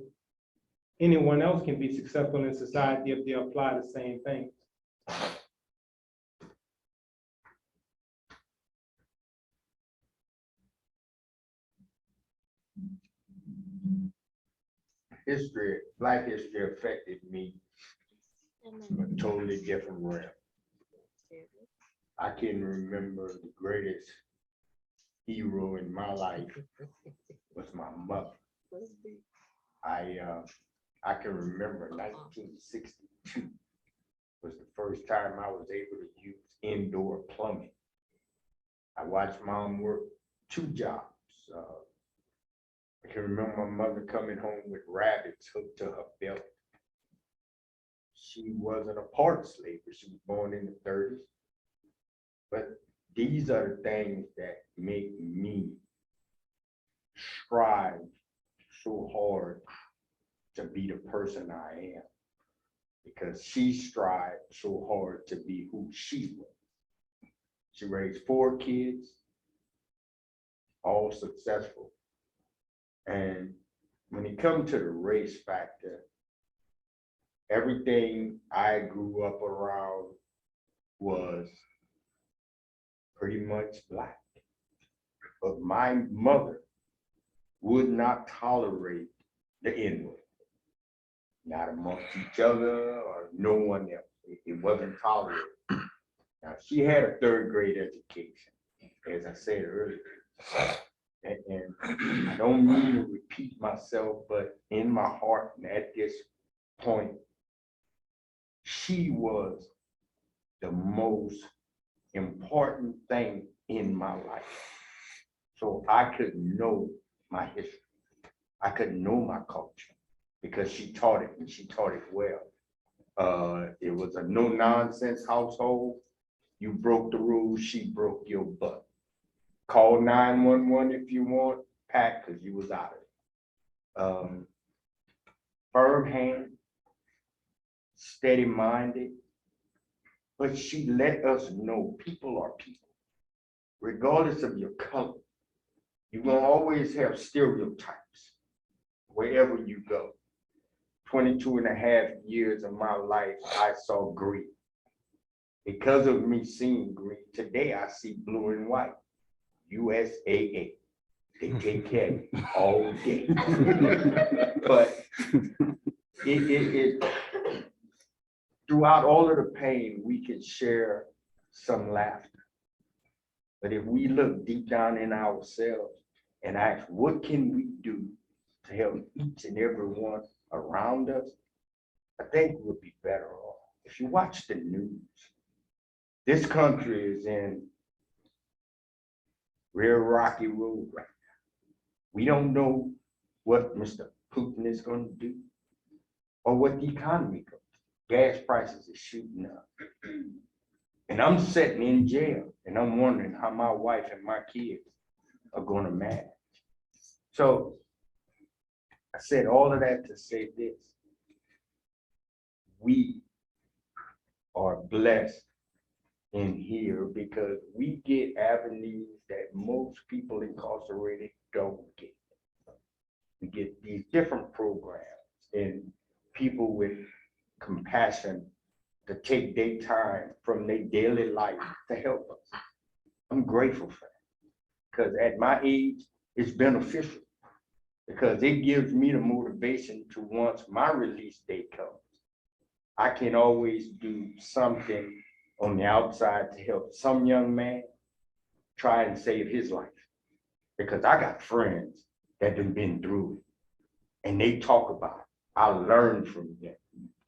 anyone else can be successful in society if they apply the same things. History, Black history affected me in a totally different realm. I can remember the greatest hero in my life was my mother. I can remember 1962 was the first time I was able to use indoor plumbing. I watched mom work 2 jobs. I can remember my mother coming home with rabbits hooked to her belt. She wasn't a part of slavery. She was born in the 30s. But these are the things that make me strive so hard to be the person I am. Because she strived so hard to be who she was. She raised 4 kids, all successful. And when it comes to the race factor, everything I grew up around was pretty much black. But my mother would not tolerate the N-word, not amongst each other or no one else. It wasn't tolerated. Now, she had a 3rd grade education, as I said earlier. And I don't mean to repeat myself, but in my heart and at this point, she was the most important thing in my life. So I could know my history. I could know my culture because she taught it and she taught it well. It was a no nonsense household. You broke the rules, she broke your butt. Call 911 if you want, pack, because you was out of it. Firm hand, steady minded, but she let us know people are people, regardless of your color. You're gonna always have stereotypes wherever you go. 22 and a half years of my life, I saw green. Because of me seeing green, today I see blue and white. USAA. They take care of you all day. But it throughout all of the pain, we can share some laughter. But if we look deep down in ourselves and ask, what can we do to help each and every one around us? I think we'll be better off. If you watch the news, this country is in real rocky road right now. We don't know what Mr. Putin is gonna do or what the economy goes. Gas prices are shooting up. And I'm sitting in jail and I'm wondering how my wife and my kids are gonna manage. So I said all of that to say this. We are blessed in here because we get avenues that most people incarcerated don't get. We get these different programs and people with compassion to take their time from their daily life to help us. I'm grateful for that because at my age, it's beneficial because it gives me the motivation to once my release date comes, I can always do something on the outside to help some young man try and save his life. Because I got friends that have been through it and they talk about it. I learn from them.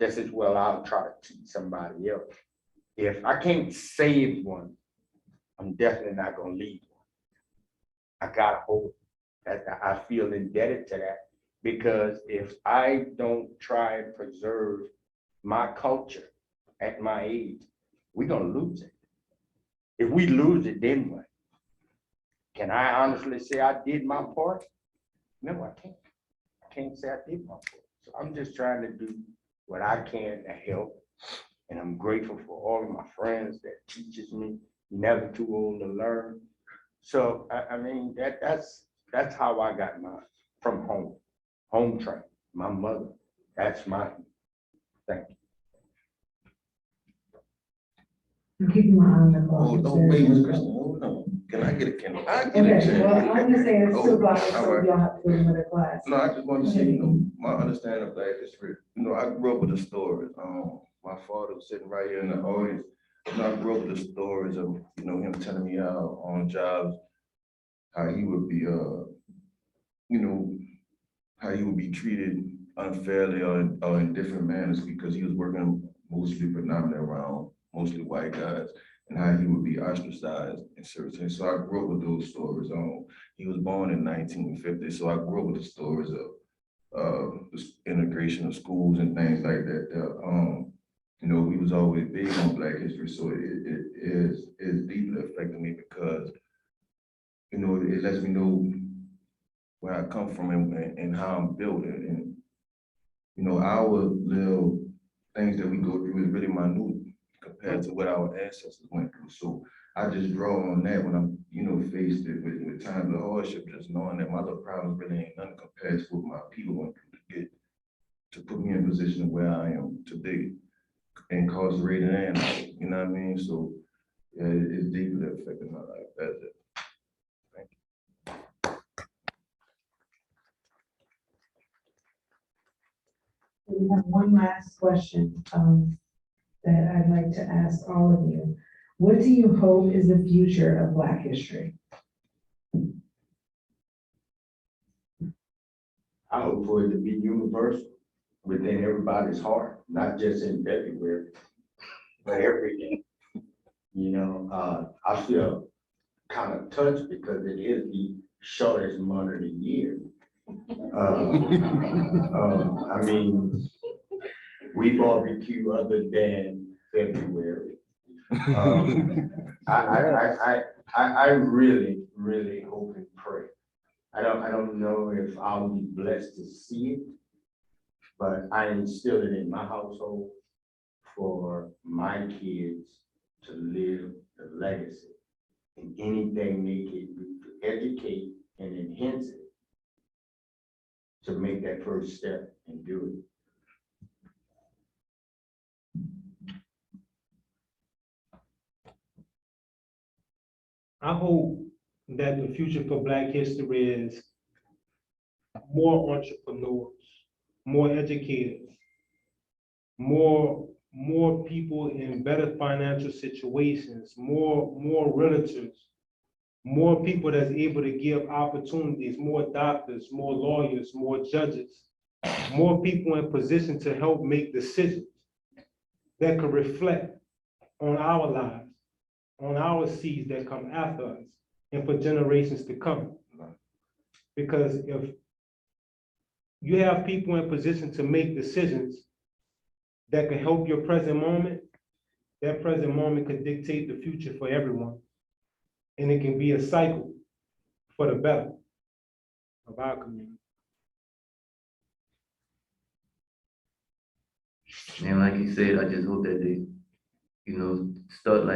Just as well, I'll try to teach somebody else. If I can't save one, I'm definitely not gonna lead one. I gotta hold that. I feel indebted to that because if I don't try and preserve my culture at my age, we're gonna lose it. If we lose it, then what? Can I honestly say I did my part? No, I can't. I can't say I did my part. So I'm just trying to do what I can to help. And I'm grateful for all of my friends that teaches me, never too old to learn. So I mean, that's how I got mine, from home training, my mother. That's my, thank you. I'm keeping my eye on the clock. Oh, don't wait, Ms. Kristen, hold on. Can I get a candle? I get a Okay, chance. well, I'm just saying it's 2 o'clock, Oh, all so right. y'all have to go to another class. No, I just want to say, my understanding of Black history, I grew up with the stories. My father was sitting right here in the audience. I grew up with the stories of, him telling me how on jobs, how he would be, how he would be treated unfairly or in different manners because he was working mostly predominantly around mostly white guys and how he would be ostracized in certain things. So I grew up with those stories. He was born in 1950, so I grew up with the stories of the integration of schools and things like that. We was always big on Black history, so it is deeply affecting me because it lets me know where I come from and how I'm built and our little things that we go through is really minute compared to what our ancestors went through. So I just draw on that when I'm, faced with times of hardship, just knowing that my little problems really ain't nothing compared to what my people went through to put me in a position of where I am today, incarcerated and out, you know what I mean? So yeah, it's deeply affecting my life. That's it. Thank you. We have one last question, that I'd like to ask all of you. What do you hope is the future of Black history? I hope for it to be universal within everybody's heart, not just in February, but every day. I feel kind of touched because it is the shortest month of the year. I mean, we barbecue other than February. I really, really hope and pray. I don't know if I'll be blessed to see it, but I instill it in my household for my kids to live the legacy. And anything they can do to educate and enhance it, to make that first step and do it. I hope that the future for Black history is more entrepreneurs, more educators, more people in better financial situations, more realtors, more people that's able to give opportunities, more doctors, more lawyers, more judges, more people in position to help make decisions that could reflect on our lives, on our seeds that come after us. and for generations to come. Because if you have people in position to make decisions that can help your present moment, that present moment could dictate the future for everyone. And it can be a cycle for the better of our community. And like you said, I just hope that they, you know, start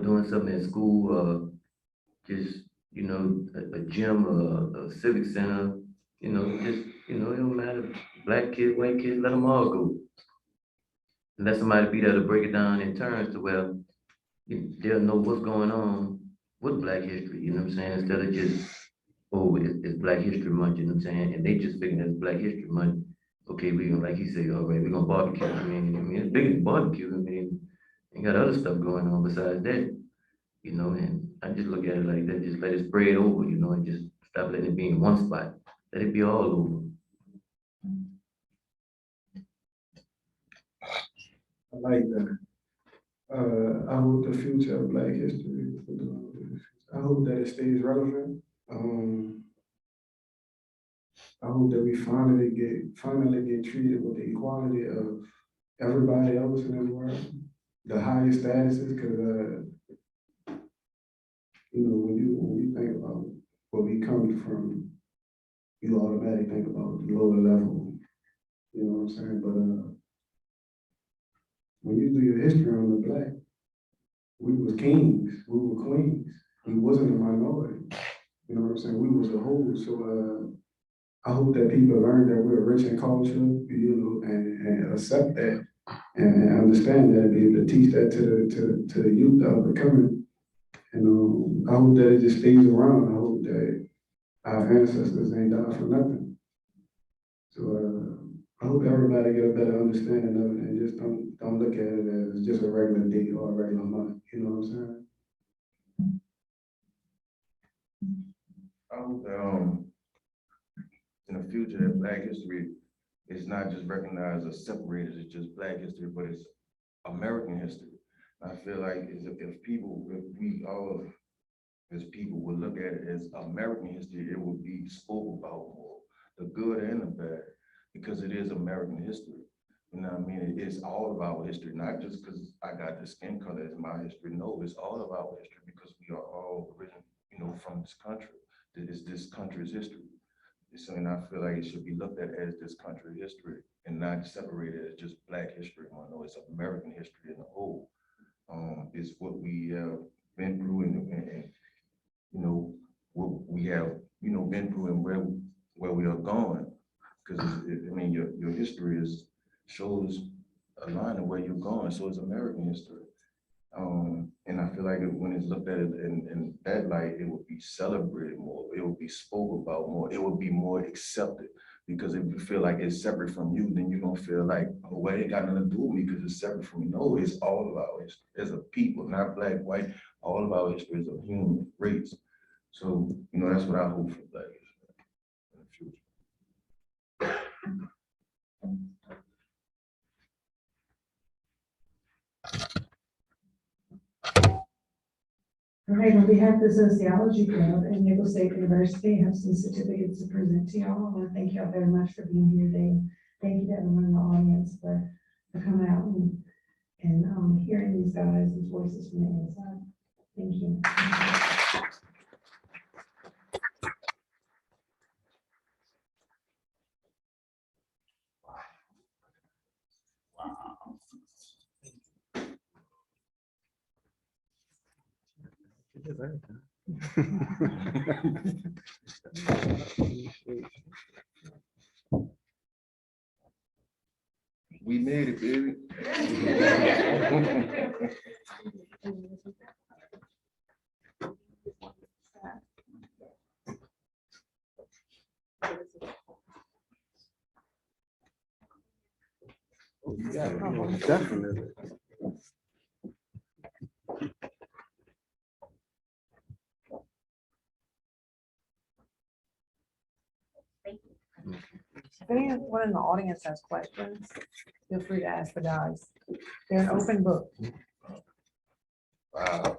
doing something at school, just, you know, a gym, a civic center, you know, just, you know, it don't matter, black kids, white kids, let them all go. And let somebody be there to break it down in terms to where they'll know what's going on with Black history, you know what I'm saying? Instead of just, oh, it's Black History Month, you know what I'm saying? And they just thinking it's Black History Month. Okay, we gonna, like you say, all right, we're gonna barbecue. I mean, it's bigger than barbecue. I mean, you got other stuff going on besides that, you know, and I just look at it like that, just let it spread over, you know, and just stop letting it be in one spot. Let it be all over. I like that. I hope the future of Black history, I hope that it stays relevant. I hope that we finally get treated with the equality of everybody else in this world, the highest statuses, because you know, when you think about where we come from, you automatically think about the lower level. You know what I'm saying? But when you do your history on the Black, we was kings, we were queens. We wasn't a minority. You know what I'm saying? We was the whole. So I hope that people learn that we're rich in culture, you know, and accept that and understand that and be able to teach that to the youth that are coming. And I hope that it just stays around. I hope that our ancestors ain't died for nothing. So I hope everybody get a better understanding of it and just don't look at it as just a regular day or a regular month. You know what I'm saying? I hope that, in the future, that Black history is not just recognized or separated as just Black history, but it's American history. I feel like if we all as people would look at it as American history, it would be spoken about more, the good and the bad, because it is American history. You know what I mean? It's all of our history, not just because I got the skin color as my history. No, it's all of our history because we are all originally, you know, from this country. That is this country's history. So, and I feel like it should be looked at as this country's history and not separated as just Black history. No, it's American history in the whole. It's what we have been through and you know, what we have, you know, been through and where we are going. Because I mean, your history shows a line of where you're going. So it's American history. And I feel like when it's looked at in that light, it would be celebrated more. It would be spoken about more. It would be more accepted. Because if you feel like it's separate from you, then you don't feel like, oh, well, it ain't got nothing to do with me because it's separate from me. No, it's all of our history as a people, not Black, white. All of our history is a human race. So, you know, that's what I hope for Black history in the future. All right, on behalf of the Sociology Club and Nicholls State University, I have some certificates to present to y'all. I want to thank y'all very much for being here today. Thank you to everyone in the audience for coming out and hearing these guys' voices from the inside. Thank you. We made it, baby. Yeah, definitely. If anyone in the audience has questions, feel free to ask the guys. They're an open book. Wow.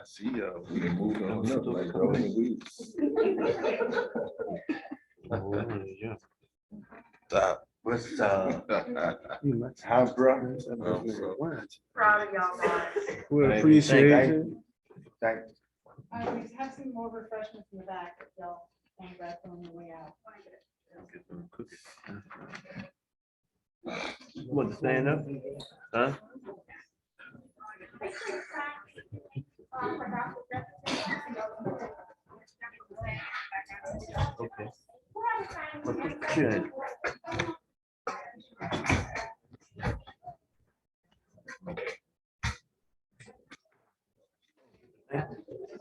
See, we can move on up like rolling weeds. Stop. What's, House brothers. Proud of y'all guys. We Thank appreciate you. you. Thank, We have some more refreshments in the back if y'all want to grab them on the way out. get some cookies. You want to stand up? Huh? Okay. Good.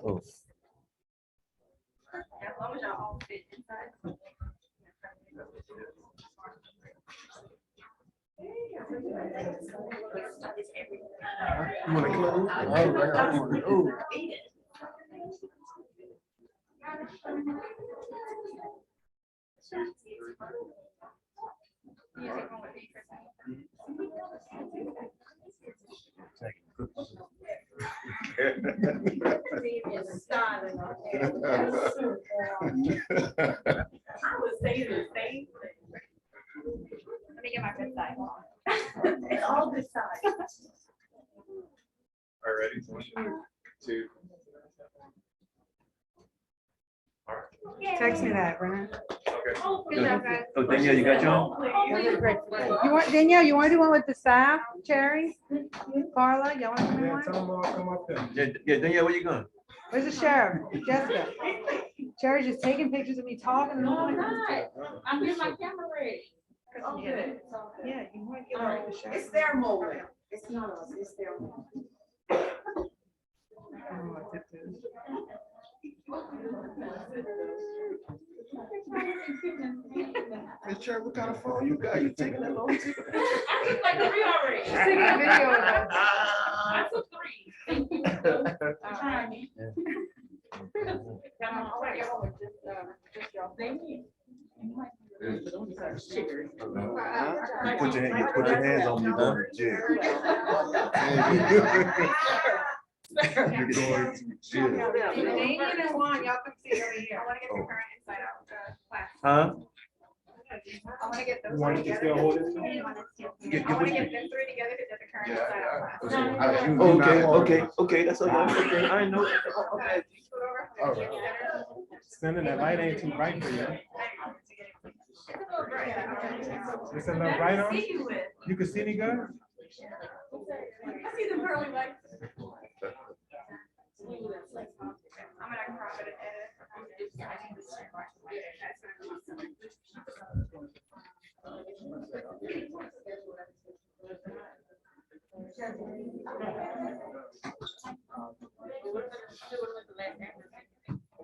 Oh. You wanna close? All right. Oh. I was saying the same thing. Let me get my good side. It's all good sides. All right, ready? 1, 2. Text me that, Brenna. Okay. Good job, guys. Oh, Danielle, you got your own? That was great. You want, Danielle, you want to do one with the staff, Cherry? Carla, y'all want to come in Yeah, one? tell them all come up there. Yeah, Danielle, where you going? Where's the sheriff? Jessica. Cherry's just taking pictures of me talking. And all that. I'm getting my camera ready. Oh, good. Yeah, you want to get one with the sheriff. It's their moment. It's not us, it's their moment. Miss Cherry, what kind of phone you got? You taking that long to take a picture? I took like 3 already. She's taking a video of us. I took 3. Trying. I want to get one with just y'all. Put your hands on me, you're going to jail. You're going to jail. Damien and Juan, y'all come see over here. I want to get the current inside out class. Huh? I want to get those. You want to still hold it? I want to get them 3 together to get the current inside out class. Okay, that's okay. I know. All right. Sending that light ain't too bright for you. It's a little bright on? You can see me good? I see the pearly lights. I'm gonna crop it and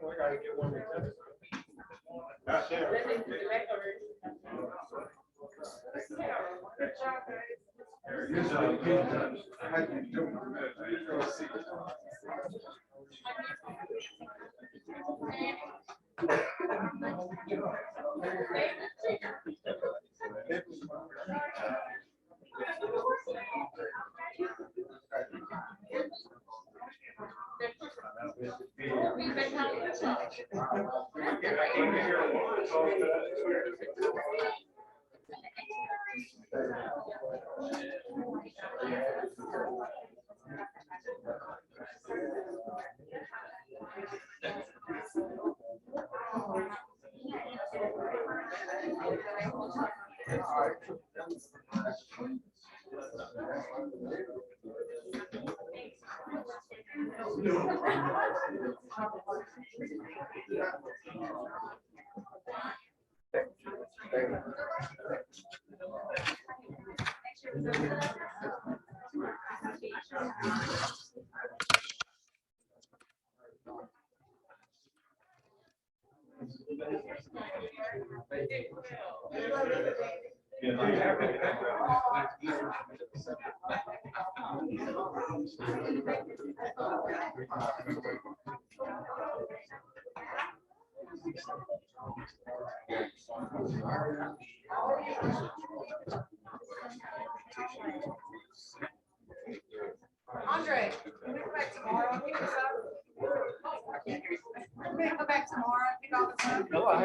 I gotta get one with that. Not there. Good job, guys. Good job, good job. How you doing?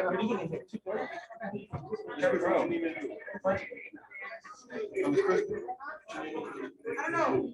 I don't know.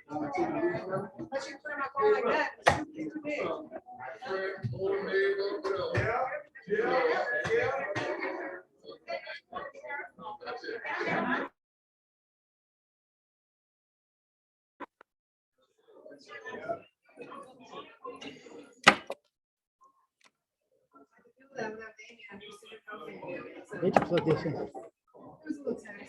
Unless you put them up all like that, it's too big. Need to plug this in. There's a little tax.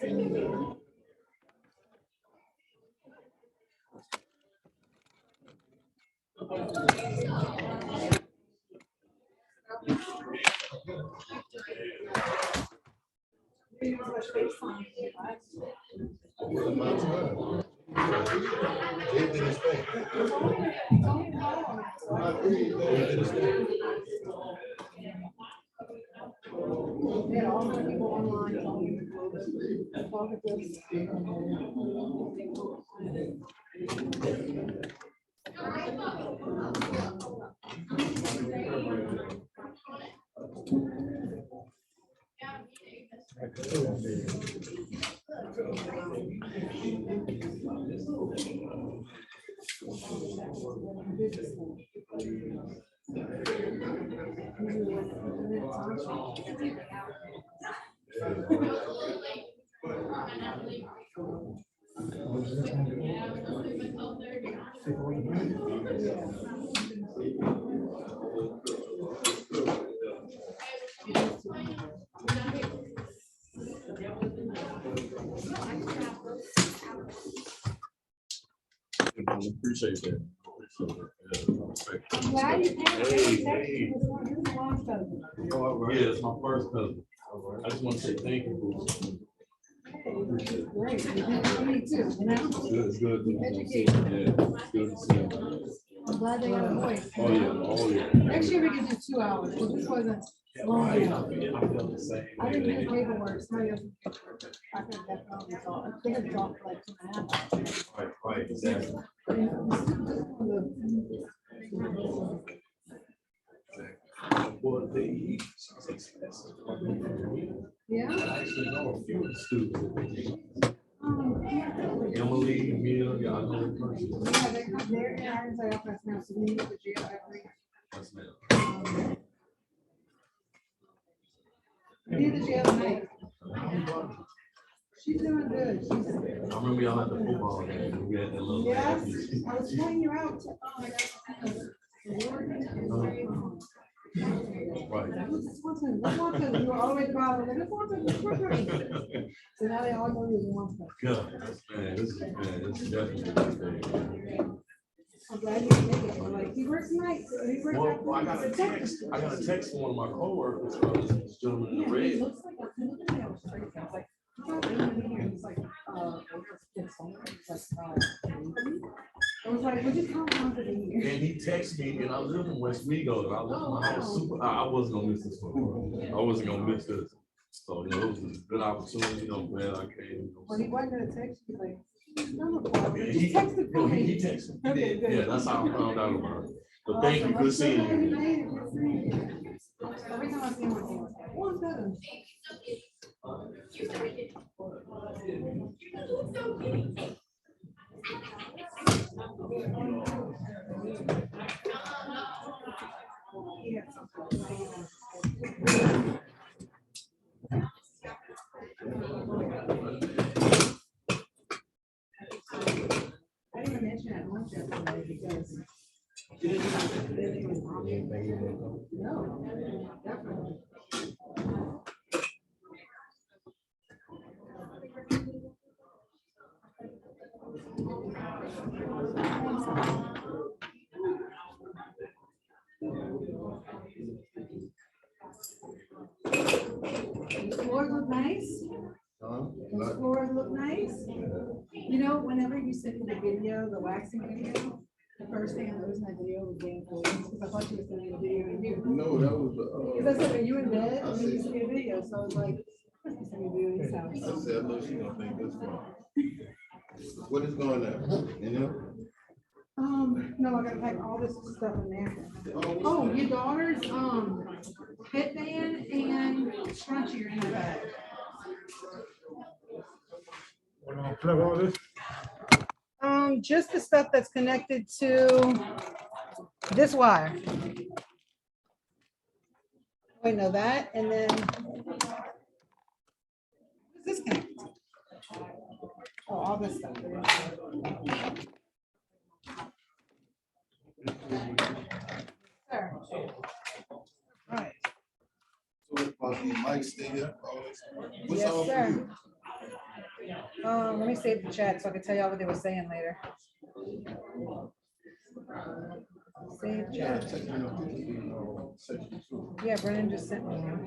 Yeah, all the people online talking about this. Appreciate that. I'm glad you came. Hey, Hey. hey. Yeah, it's my first cousin. I just want to say thank you. Great. Me too, you know? It's good. Yeah, it's good to see you. I'm glad they got a voice. Oh, yeah, oh, yeah. Next year we can do 2 hours, because this wasn't long Right, enough. I feel the same. I didn't do the paperwork, so I could definitely talk. I think I talked for like 2.5 hours. Right, exactly. Well, they eat expensive. Yeah? I actually know a few of the students. Emily, Mia, y'all know the person. Yeah, they come there in our inside office now, so we need to jail every. Yes, ma'am. We need the jail tonight. She's doing good. She's. I remember y'all at the football game. We had that little. Yes, I was pointing you out. Right. Wisconsin, you were all the way to the bottom, like, Wisconsin. So now they all know you in one place. Yeah, man, this is definitely a good thing. I'm glad you can make it. I'm like, he works nights. He works out. Well, I got a text from one of my coworkers, this gentleman in Yeah, the he red. looks like a. I was like, it's like, I was like, would you come on to the And he texted me, and I live in West Wego, and I left my house super, I wasn't gonna miss this one. I wasn't gonna miss this. So, you know, it was a good opportunity, I'm glad I came. Well, he wasn't gonna text you, like. No, He texted no, me. he texted me, he Okay, did, good. yeah, that's how I found out about it. But thank you, good seeing you. Every time I see him, I'm like, oh, I'm good. I didn't mention it once yesterday. because. No, definitely. The floors look nice. Those floors look nice. You know, whenever you sent me the video, the waxing video, the first thing I noticed in that video was Dan Williams, because I thought you were sending a video of you. No, that was Because I said, are you in bed? And then you sent me a video, so I was like, "Must be sending a video in his house." said, I know she gonna think this one. What is going on? You know? No, I gotta pack all this stuff in there. Oh, your daughter's, headband and scrunchie are in her bag. We're gonna plug all this. Just the stuff that's connected to this wire. Wait, no, that, and then. What's this connected to? Oh, all this stuff. Sir. Right. Mike, stay here. Yes, sir. Let me save the chat so I can tell y'all what they were saying later. Save chat. Yeah, Brennan just sent me one.